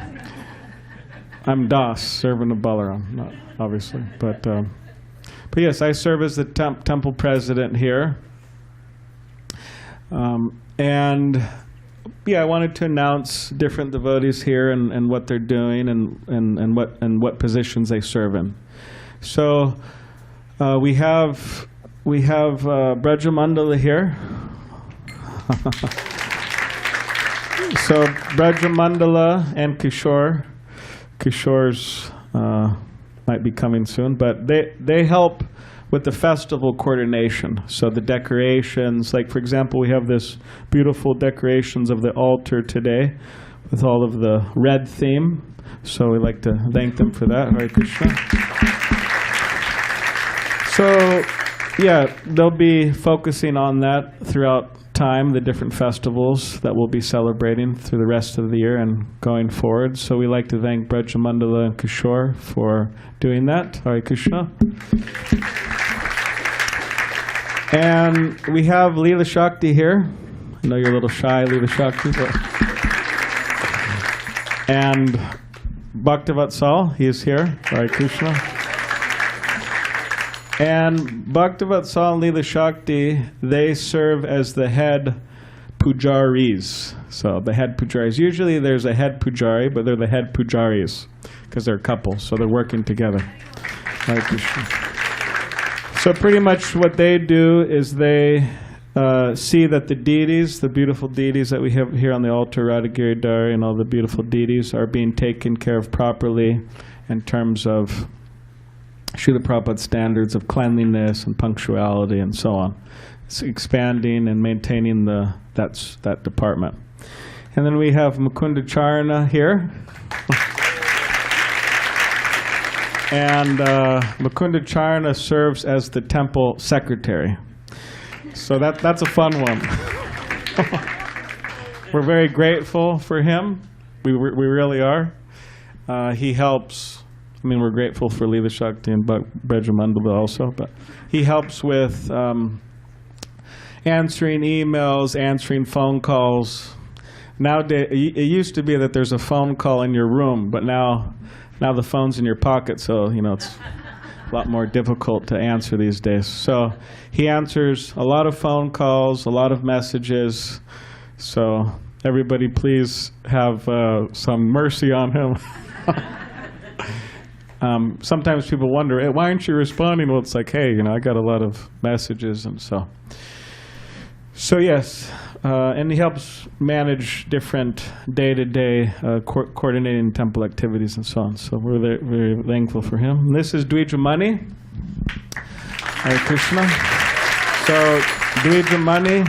Das, servant of Balaram, not obviously. But yes, I serve as the temple president here. And yeah, I wanted to announce different devotees here and what they're doing and what positions they serve in. So we have Brajamandala here. So Brajamandala and Kishore's might be coming soon, but they help with the festival coordination. So the decorations, like for example, we have this beautiful decorations of the altar today with all of the red theme. So we'd like to thank them for that. Hare Krishna. So yeah, they'll be focusing on that throughout time, the different festivals that we'll be celebrating through the rest of the year and going forward. So we like to thank Brajamandala and Kishore for doing that. Hare Krishna. And we have Leela Shakti here. I know you're a little shy, Leela Shakti. But and Bhaktivatsal, he is here. Hare Krishna. And Bhaktivatsal and Leela Shakti, they serve as the head pujaris. So the head pujaris. Usually there's a head pujari, but they're the head pujaris because they're a couple, so they're working together. Hare Krishna. So pretty much what they do is they see that the deities, the beautiful deities that we have here on the altar, Radhagiri Dari and all the beautiful deities, are being taken care of properly in terms of Srila Prabhupada's standards of cleanliness and punctuality and so on. It's expanding and maintaining that department. And then we have Mukunda Charana here. And Mukunda Charana serves as the temple secretary. So that's a fun one. We're very grateful for him. We really are. He helps. I mean, we're grateful for Leela Shakti and Brajamandala also, but he helps with answering emails, answering phone calls. Nowadays, it used to be that there's a phone call in your room, but now the phone's in your pocket, so it's a lot more difficult to answer these days. So he answers a lot of phone calls, a lot of messages. So everybody please have some mercy on him. Sometimes people wonder, hey, why aren't you responding? Well, it's like, hey, I got a lot of messages, and so yes, and he helps manage different day-to-day coordinating temple activities and so on. So we're very thankful for him. And this is Dvijamani. Hare Krishna. So Dvijamani,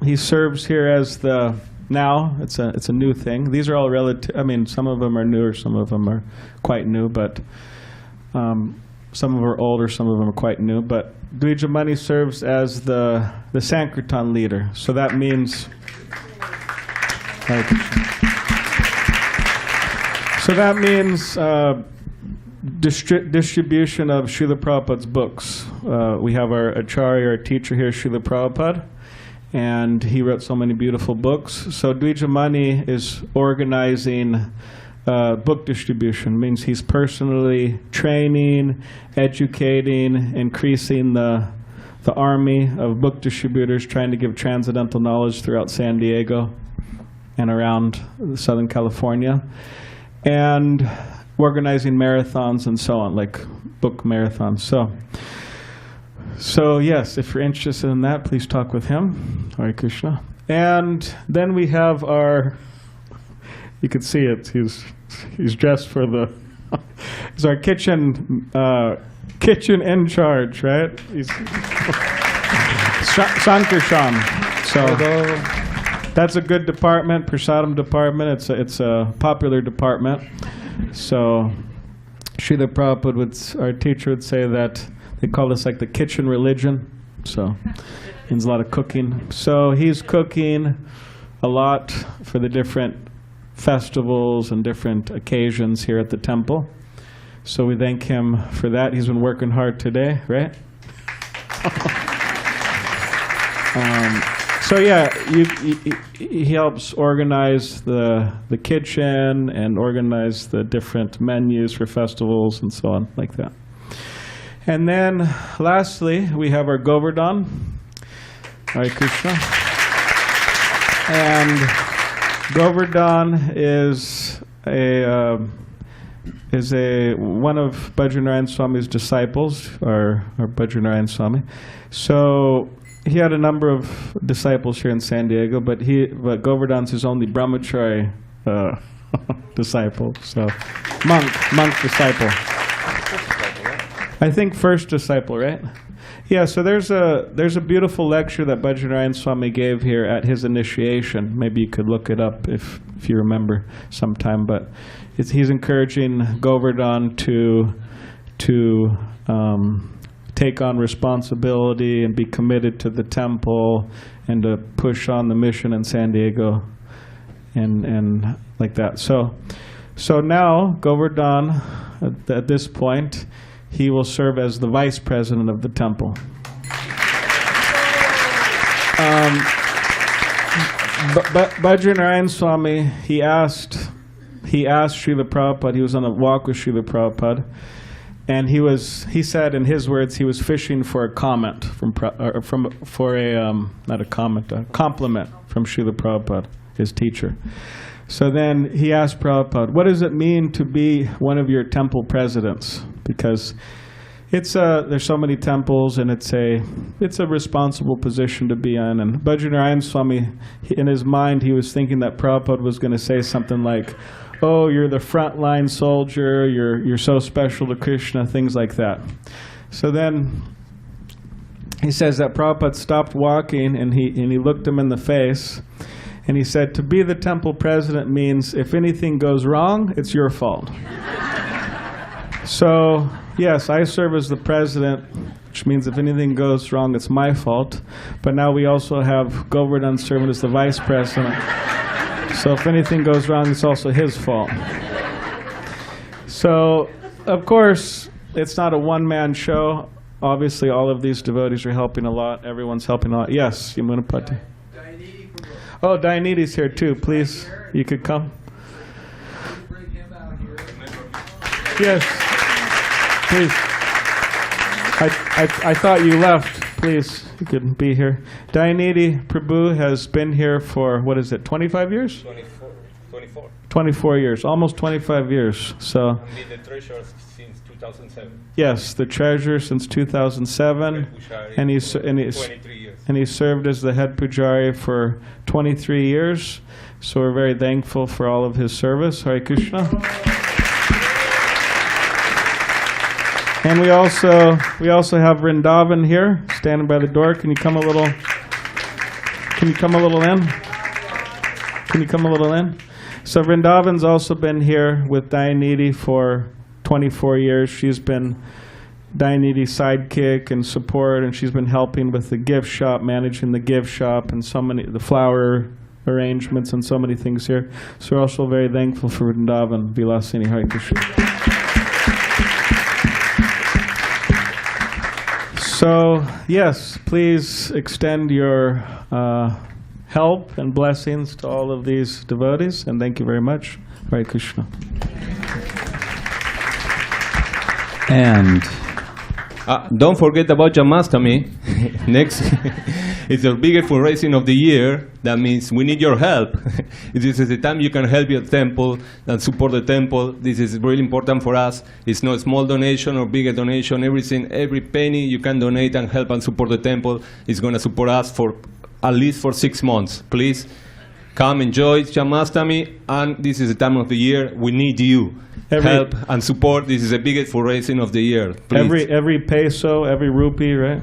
He serves here as the, now, it's a new thing. These are all relative, I mean, some of them are newer, some of them are quite new, but some of them are older, some of them are quite new. But Dvijamani serves as the Sankirtan leader. So that means, distribution of Srila Prabhupada's books. We have our Acharya, our teacher here, Srila Prabhupada, and he wrote so many beautiful books. So Dvijamani is organizing book distribution. Means he's personally training, educating, increasing the army of book distributors, trying to give transcendental knowledge throughout San Diego and around Southern California, and organizing marathons and so on, like book marathons. So yes, if you're interested in that, please talk with him. Hare Krishna. And then we have our, you can see it, he's dressed for the, he's our kitchen in charge, right? He's Sankarshan. So that's a good department, Prasadam department. It's a popular department. So Srila Prabhupada our teacher would say that they call this like the kitchen religion. So means a lot of cooking. So he's cooking a lot for the different festivals and different occasions here at the temple. So we thank him for that. He's been working hard today, right? So yeah, he helps organize the kitchen and organize the different menus for festivals and so on, like that. And then lastly, we have our Govardhan, Hare Krishna. And Govardhan is one of Bajranarayan Swami's disciples, or Bajranarayan Swami. So he had a number of disciples here in San Diego, but Govardhan's his only brahmachari disciple. So monk disciple. I think first disciple, right? Yeah, so there's a beautiful lecture that Bajranarayan Swami gave here at his initiation. Maybe you could look it up if you remember sometime. But he's encouraging Govardhan to take on responsibility and be committed to the temple and to push on the mission in San Diego and like that. So now Govardhan, at this point, he will serve as the vice president of the temple. Bajranarayan Swami, he asked Srila Prabhupada, he was on a walk with Srila Prabhupada, and he said in his words, he was fishing for a comment a compliment from Srila Prabhupada, his teacher. So then he asked Prabhupada, what does it mean to be one of your temple presidents? Because there's so many temples, and it's a responsible position to be in. And Bajranarayan Swami, in his mind, he was thinking that Prabhupada was going to say something like, oh, you're the frontline soldier, you're so special to Krishna, things like that. So then he says that Prabhupada stopped walking, and he looked him in the face, and he said, to be the temple president means if anything goes wrong, it's your fault. So, yes, I serve as the president, which means if anything goes wrong, it's my fault. But now we also have Govardhan serving as the vice president. So if anything goes wrong, it's also his fault. So, of course, it's not a one-man show. Obviously, all of these devotees are helping a lot. Everyone's helping a lot. Yes, Yamunapati. Oh, Dayanidi's here too. Please, you could come. Yes, please. I thought you left. Please, you could be here. Dayanidi Prabhu has been here for, what is it, 25 years? 24. 24 years, almost 25 years. So. I've been the treasurer since 2007. Yes, the treasurer since 2007, and he 23 years. And he served as the head pujari for 23 years. So we're very thankful for all of his service. Hare Krishna. And we also have Vrindavan here, standing by the door. Can you come a little Can you come a little in? Can you come a little in? So Vrindavan's also been here with Dayanidhi for 24 years. She's been Dayanidhi's sidekick and support, and she's been helping with the gift shop, managing the gift shop, and so many, the flower arrangements, and so many things here. So we're also very thankful for Vrindavan. Vilasini Hare Krishna. So, yes, please extend your help and blessings to all of these devotees, and thank you very much. Hare Krishna. And don't forget about Janmashtami. Next is the biggest fundraising of the year. That means we need your help. This is the time you can help your temple and support the temple. This is really important for us. It's not a small donation or bigger donation. Every penny you can donate and help and support the temple is going to support us for at least for 6 months. Please come enjoy Janmashtami, and this is the time of the year we need you. Help and support. This is the biggest fundraising of the year. Please. Every peso, every rupee, right?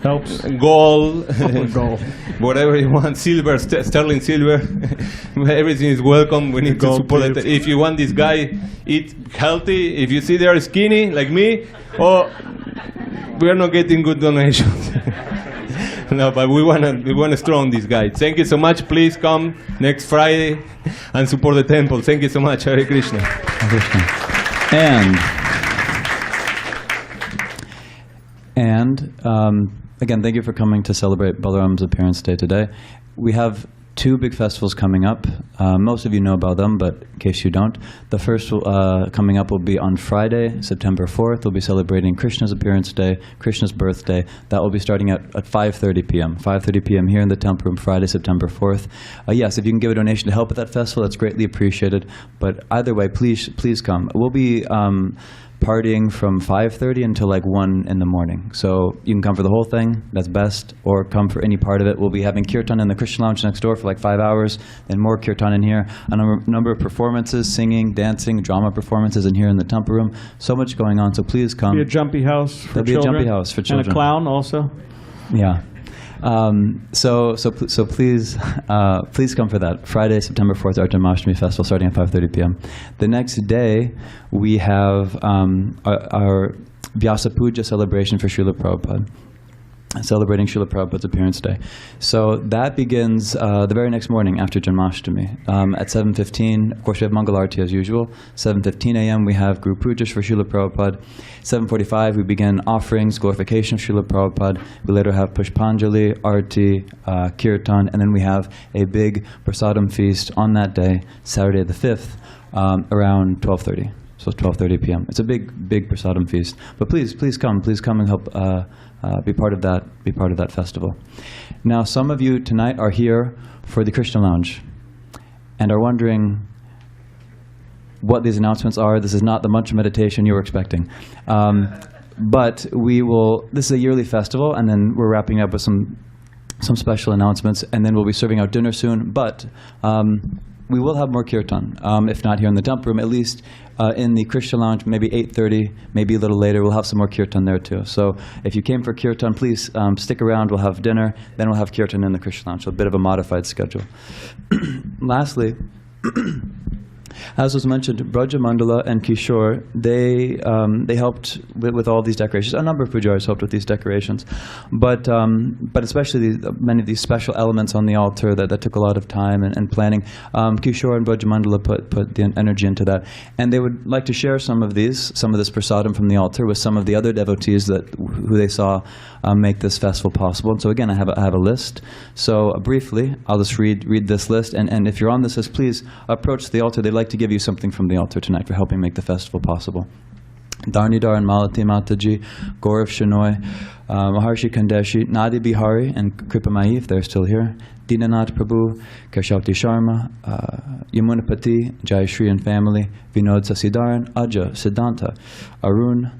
Helps. Gold, Gold. whatever you want, silver, sterling silver, everything is welcome. We need to support it. If you want this guy eat healthy, if you see they are skinny like me, we are not getting good donations. No, but we want to strong this guy. Thank you so much. Please come next Friday and support the temple. Thank you so much. Hare Krishna. Hare Krishna. And again, thank you for coming to celebrate Balaram's appearance day today. We have 2 big festivals coming up. Most of you know about them, but in case you don't, the first coming up will be on Friday, September 4th. We'll be celebrating Krishna's appearance day, Krishna's birthday. That will be starting at 5:30 p.m. 5:30 p.m. here in the temple room, Friday, September 4th. Yes, if you can give a donation to help at that festival, that's greatly appreciated. But either way, please come. We'll be partying from 5:30 until like 1 in the morning. So you can come for the whole thing, that's best, or come for any part of it. We'll be having kirtan in the Krishna lounge next door for like 5 hours, then more kirtan in here. A number of performances, singing, dancing, drama performances in here in the temple room. So much going on, so please come. There'll be a jumpy house for There'll children. be a jumpy house for children. And a clown also. Yeah. So please come for that. Friday, September 4th, our Janmashtami festival starting at 5:30 p.m. The next day, we have our Vyasa Puja celebration for Srila Prabhupada, celebrating Srila Prabhupada's appearance day. So that begins the very next morning after Janmashtami at 7:15. Of course, we have Mangal Arati as usual. 7:15 a.m. we have Guru Pujas for Srila Prabhupada. 7:45 we begin offerings, glorification of Srila Prabhupada. We later have Pushpanjali, Arati, Kirtan, and then we have a big prasadam feast on that day, Saturday the 5th, around 12:30. So 12:30 p.m. It's a big prasadam feast. But please come and help be part of that festival. Now, some of you tonight are here for the Krishna Lounge and are wondering what these announcements are. This is not the mantra meditation you were expecting. But this is a yearly festival, and then we're wrapping up with some special announcements, and then we'll be serving out dinner soon. But we will have more kirtan, if not here in the dump room, at least in the Krishna Lounge, maybe 8:30, maybe a little later. We'll have some more kirtan there too. So if you came for kirtan, please stick around. We'll have dinner, then we'll have kirtan in the Krishna Lounge. So a bit of a modified schedule. Lastly, as was mentioned, Braja Mandala and Kishore, they helped with all these decorations. A number of pujaris helped with these decorations, but especially many of these special elements on the altar that took a lot of time and planning. Kishore and Braja Mandala put the energy into that, and they would like to share some of this prasadam from the altar with some of the other devotees who they saw make this festival possible. And so again, I have a list. So briefly, I'll just read this list, and if you're on this list, please approach the altar. They'd like to give you something from the altar tonight for helping make the festival possible. Dharnidhar and Malati Mataji, Gaurav Shenoy, Maharshi Kandeshi, Nadi Bihari, and Kripamayi, if they're still here, Dinanath Prabhu, Keshavti Sharma, Yamunapati, Jayashri and family, Vinod Sasidaran, Aja, Siddhanta, Arun,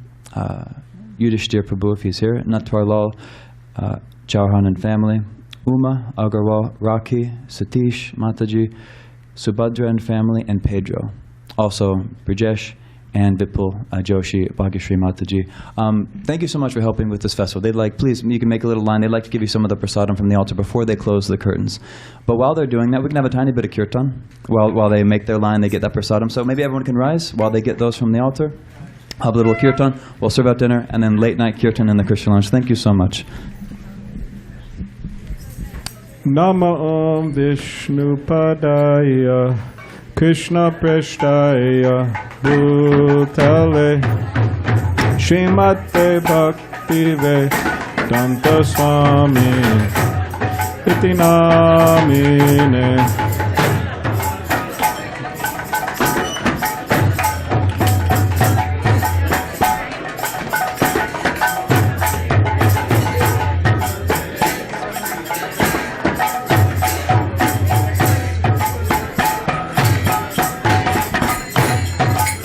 Yudhishthir Prabhu, if he's here, Natwarlal, Chauhan and family, Uma, Agarwal, Raki, Satish, Mataji, Subhadra and family, and Pedro. Also, Brijesh and Vipul Joshi, Bhagyashree Mataji. Thank you so much for helping with this festival. They'd like, please, you can make a little line. They'd like to give you some of the prasadam from the altar before they close the curtains. But while they're doing that, we can have a tiny bit of kirtan. While they make their line, they get that prasadam. So maybe everyone can rise while they get those from the altar. Have a little kirtan. We'll serve out dinner, and then late night kirtan in the Krishna lounge. Thank you so much. Namah Vishnu Padaya Krishna Prasthaya Bhutale Srimate Bhakti Vedanta Swami Iti Namine.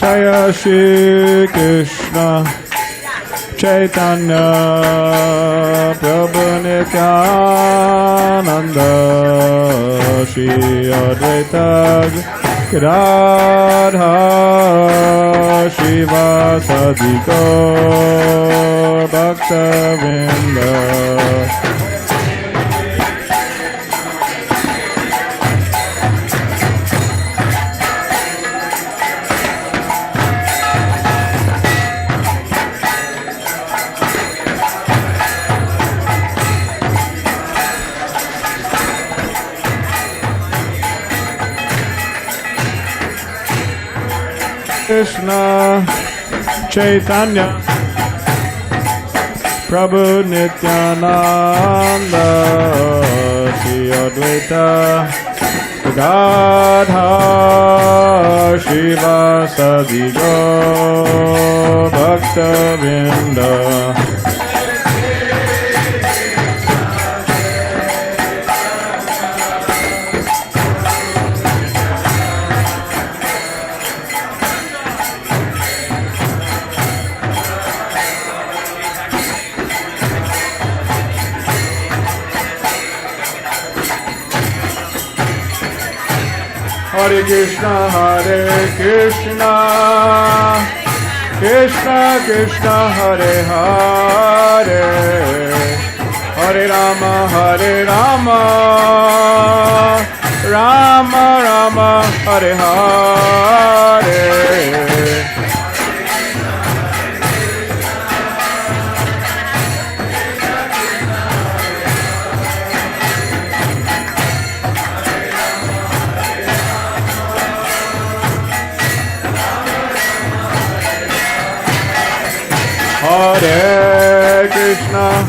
Jaya Shri Krishna Chaitanya Prabhu Nityananda Shri Advaita Radha Shivasadi Gaur Bhakta Vrinda. Krishna Chaitanya Prabhu Nityananda Shri Advaita Gadadhar Shivasadi Gaur Bhakta Vrinda. Hare Krishna, Krishna Krishna, Hare Hare, Hare Rama, Rama Rama, Hare Hare.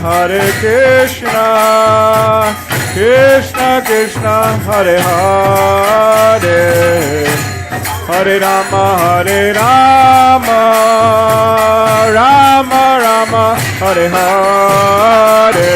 Hare Krishna, Krishna Krishna, Hare Hare, Hare Rama, Rama Rama, Hare Hare.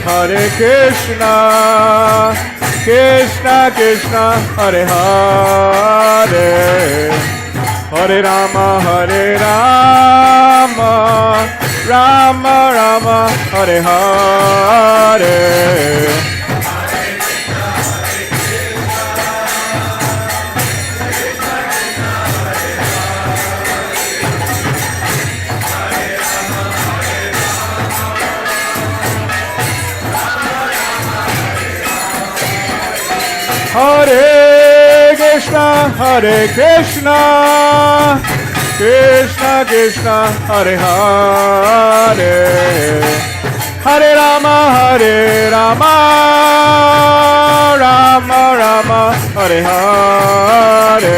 Hare Krishna, Krishna Krishna, Hare Hare, Hare Rama, Rama Rama, Hare Hare. Hare Krishna, Krishna Krishna, Hare Hare, Hare Rama, Rama Rama, Hare Hare.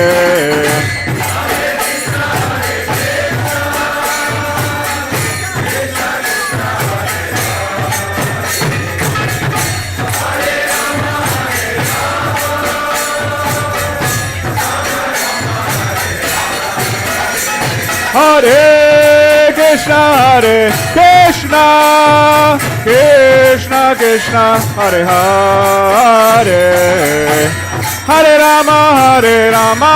Hare Krishna, Krishna Krishna, Hare Hare, Hare Rama, Rama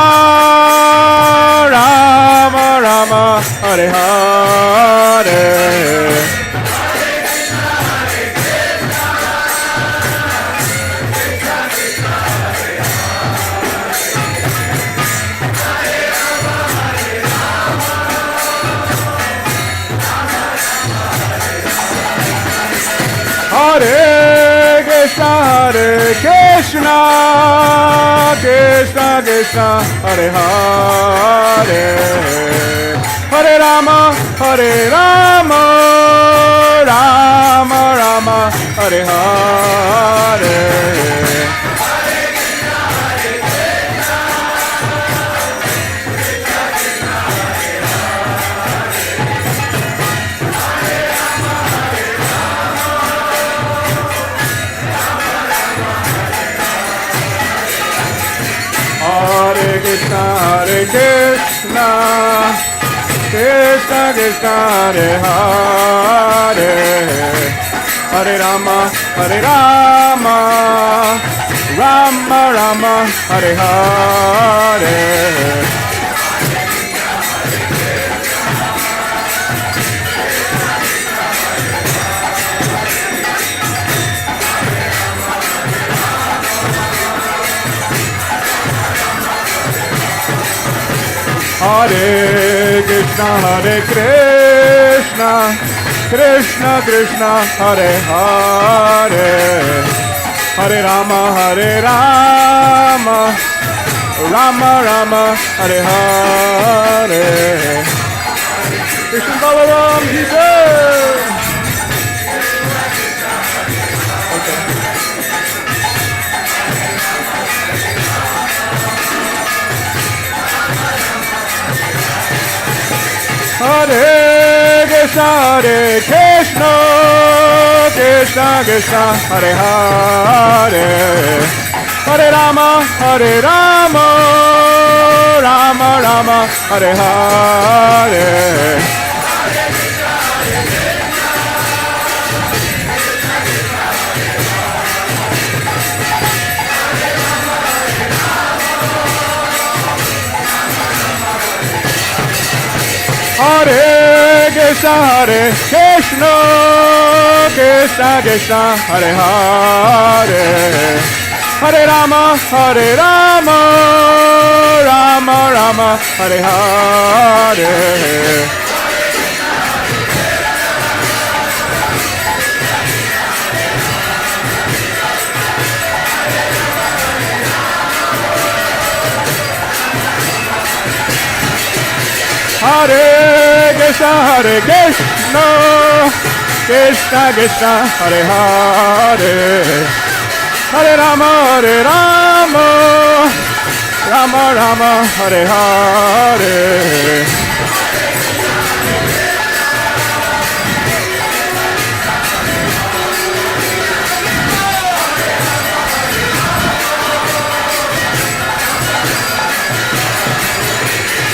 Rama, Hare Hare. Hare Krishna, Krishna Krishna, Hare Hare. Hare Rama, Rama Rama, Hare Hare. Hare Krishna, Krishna Krishna, Hare Hare. Hare Rama, Rama Rama, Hare Hare. Hare Krishna, Krishna Krishna, Hare Hare. Hare Rama, Rama Rama, Hare Hare. Krishna Balaram, Ji Jai. Hare Krishna, Krishna Krishna, Hare Hare. Hare Rama, Rama Rama, Hare Hare. Hare Krishna, Krishna Krishna, Hare Hare. Hare Rama, Rama Rama, Hare Hare. Hare Krishna, Krishna Krishna, Hare Hare. Hare Rama, Rama Rama, Hare Hare.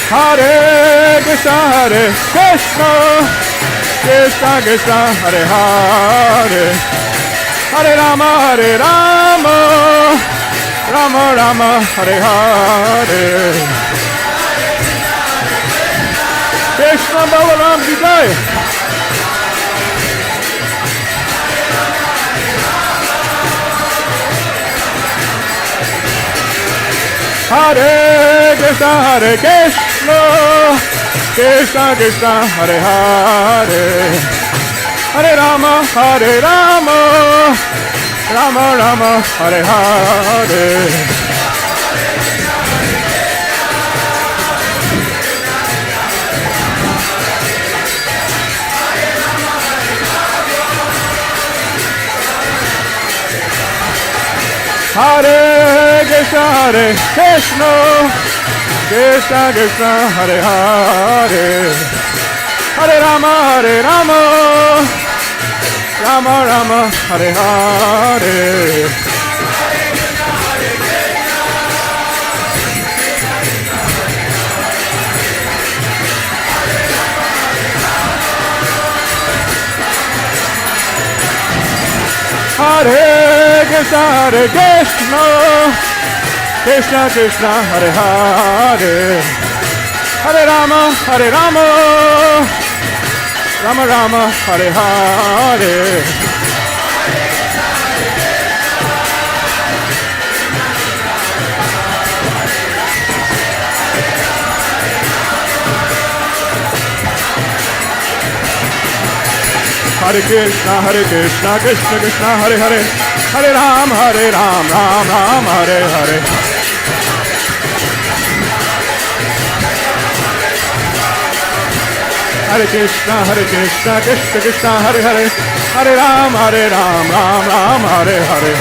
Hare Krishna, Krishna Krishna, Hare Hare. Hare Rama, Rama Rama, Hare Hare. Krishna Balaram, Ji Jai. Hare Krishna, Krishna Krishna, Hare Hare. Hare Rama, Rama Rama, Hare Hare. Hare Krishna, Krishna Krishna, Hare Hare. Hare Rama, Rama Rama, Hare Hare. Hare Krishna, Krishna Krishna Hare Hare Hare Rama Rama Rama Hare Hare Hare Krishna Krishna Krishna Hare Hare Hare Ram Ram Ram Hare Hare Hare Krishna Krishna Krishna Hare Hare Hare Ram Ram Ram Hare Hare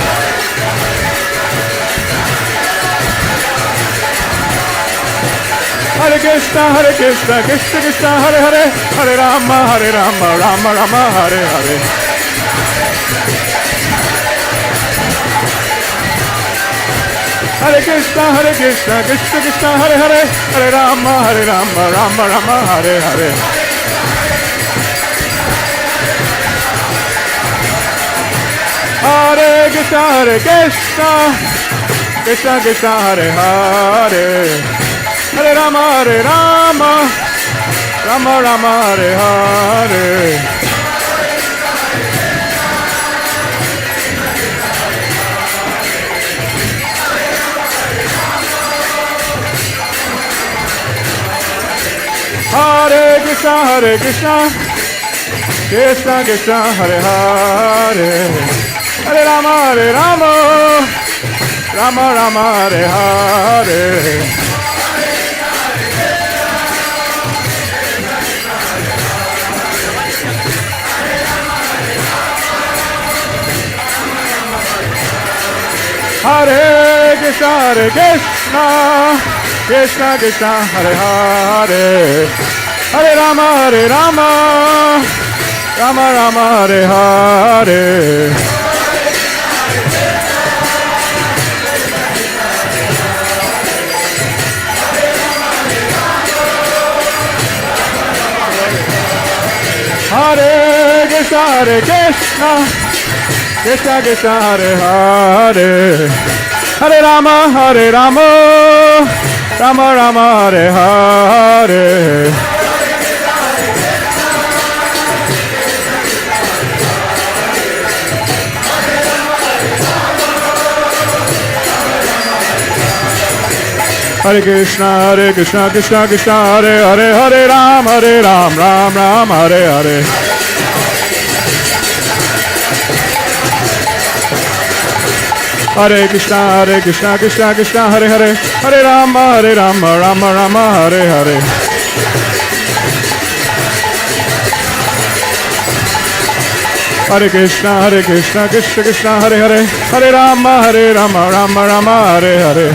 Hare Krishna Krishna Krishna Hare Hare Hare Rama Rama Hare Hare Hare Krishna Krishna Hare Hare Hare Rama Rama Hare Hare Hare Krishna Krishna Krishna Hare Hare Hare Rama Rama Rama Hare Hare Hare Krishna Krishna Krishna Hare Hare Hare Rama Rama Rama Hare Hare Hare Krishna Krishna Krishna Hare Hare Hare Rama Rama Rama Hare Hare Hare Krishna Krishna Krishna Hare Hare Hare Rama Rama Rama Hare Hare Hare Krishna Krishna Krishna Hare Hare Hare Ram Ram Ram Hare Hare Hare Krishna Krishna Hare Hare Hare Rama Rama Hare Hare Hare Krishna Krishna Hare Hare Hare Rama Rama Hare Hare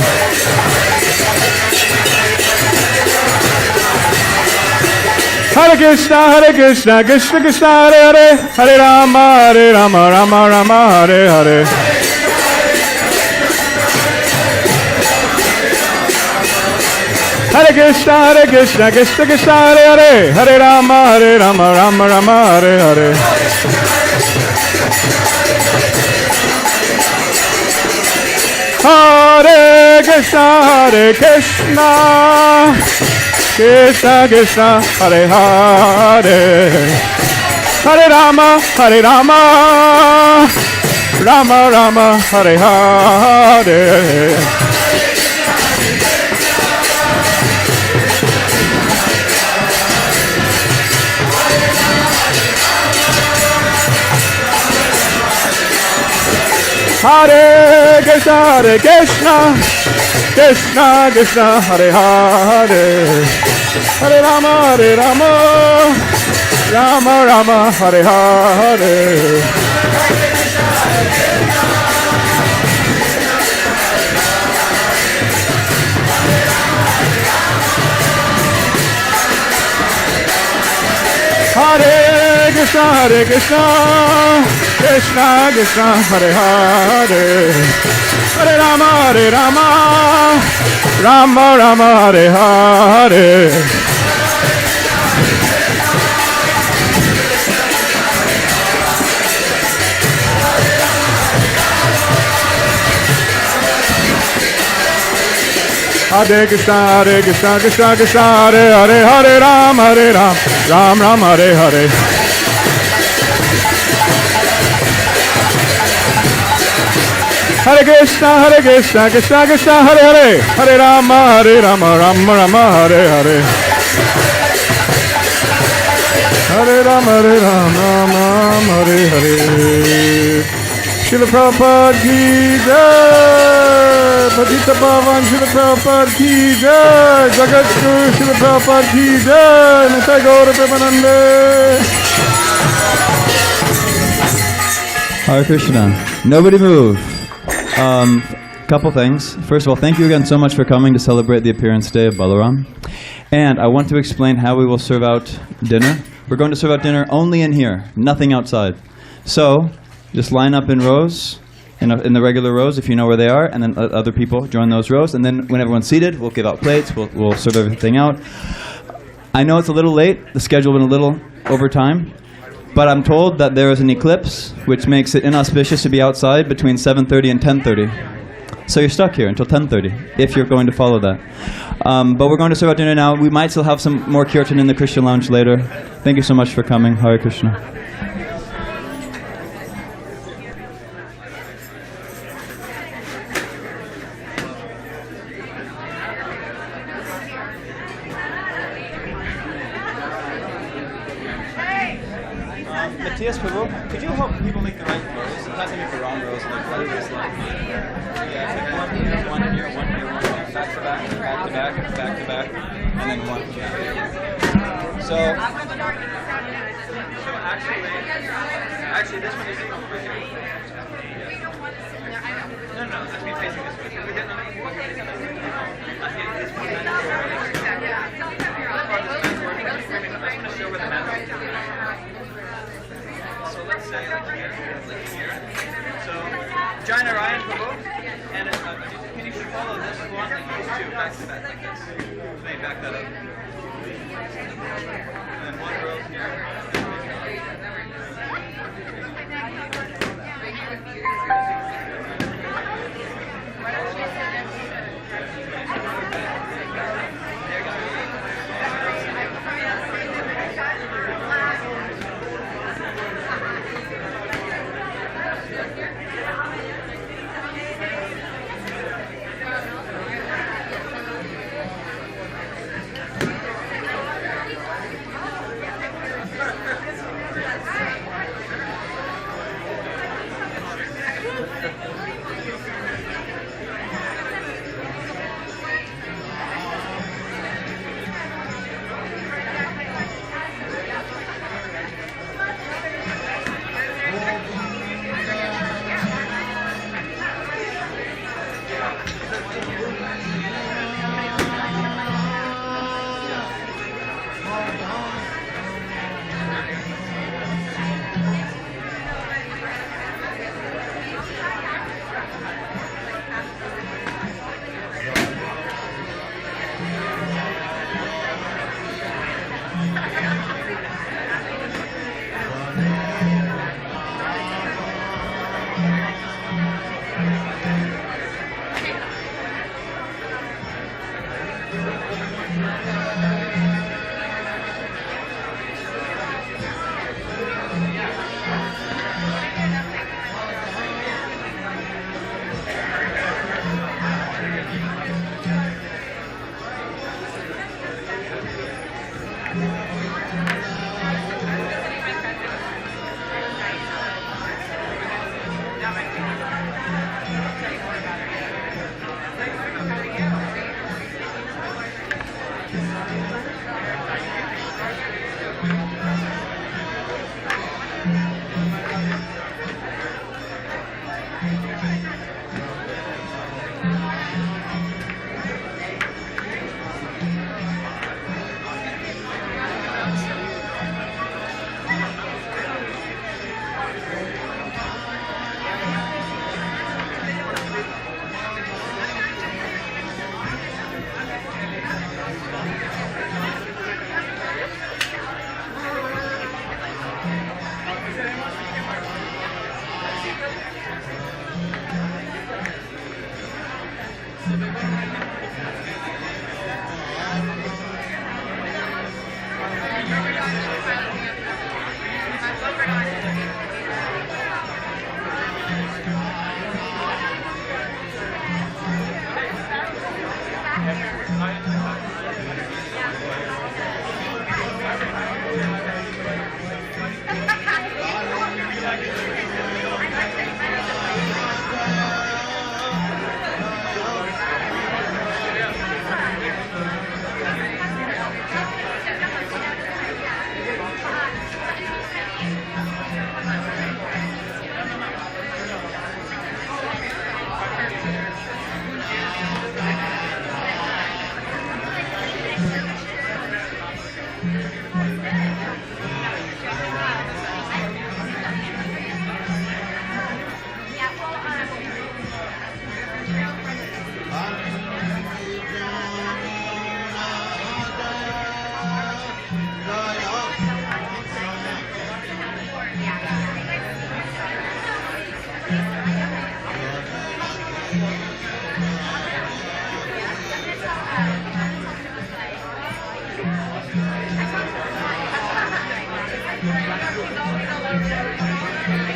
Hare Krishna Krishna Hare Hare Hare Rama Rama Hare Hare Hare Krishna Hare Hare Hare Rama Rama Hare Hare Hare Krishna Krishna Krishna Hare Hare Hare Rama Rama Rama Hare Hare Hare Krishna Krishna Krishna Hare Hare Hare Rama Rama Rama Hare Hare Hare Krishna Krishna Krishna Hare Hare Hare Rama Rama Rama Hare Hare Hare Krishna, Krishna Krishna, Hare Hare, Hare Ram, Ram Ram, Hare Hare. Hare Krishna, Krishna Krishna, Hare Hare, Hare Rama, Rama Hare Hare. Hare Rama, Rama, Hare Hare. Srila Prabhupada ki jai, Patita Pavan Srila Prabhupada ki jai, Jagat Guru Srila Prabhupada ki jai, Nitai Gaura Premanande. Hare Krishna. Nobody move. Couple things. First of all, thank you again so much for coming to celebrate the appearance day of Balaram. And I want to explain how we will serve out dinner. We're going to serve out dinner only in here, nothing outside. So, just line up in rows, in the regular rows if you know where they are, and then let other people join those rows. And then when everyone's seated, we'll give out plates, we'll serve everything out. I know it's a little late, the schedule went a little over time, but I'm told that there is an eclipse, which makes it inauspicious to be outside between 7:30 and 10:30. So you're stuck here until 10:30, if you're going to follow that. But we're going to serve out dinner now. We might still have some more kirtan in the Christian lounge later. Thank you so much for coming. Hare Krishna. Matthias, could you help people make the right rows? Sometimes they make the wrong rows and they're this line. Yeah, one here, one here, one here, one here, back to back, back to back, back to back, and then one. So actually this one is over here. No, let's be facing this way. Giant Orion Prabhu, and can you follow this one and these two back to back like this? Maybe back that up. And then one row here. Thank you.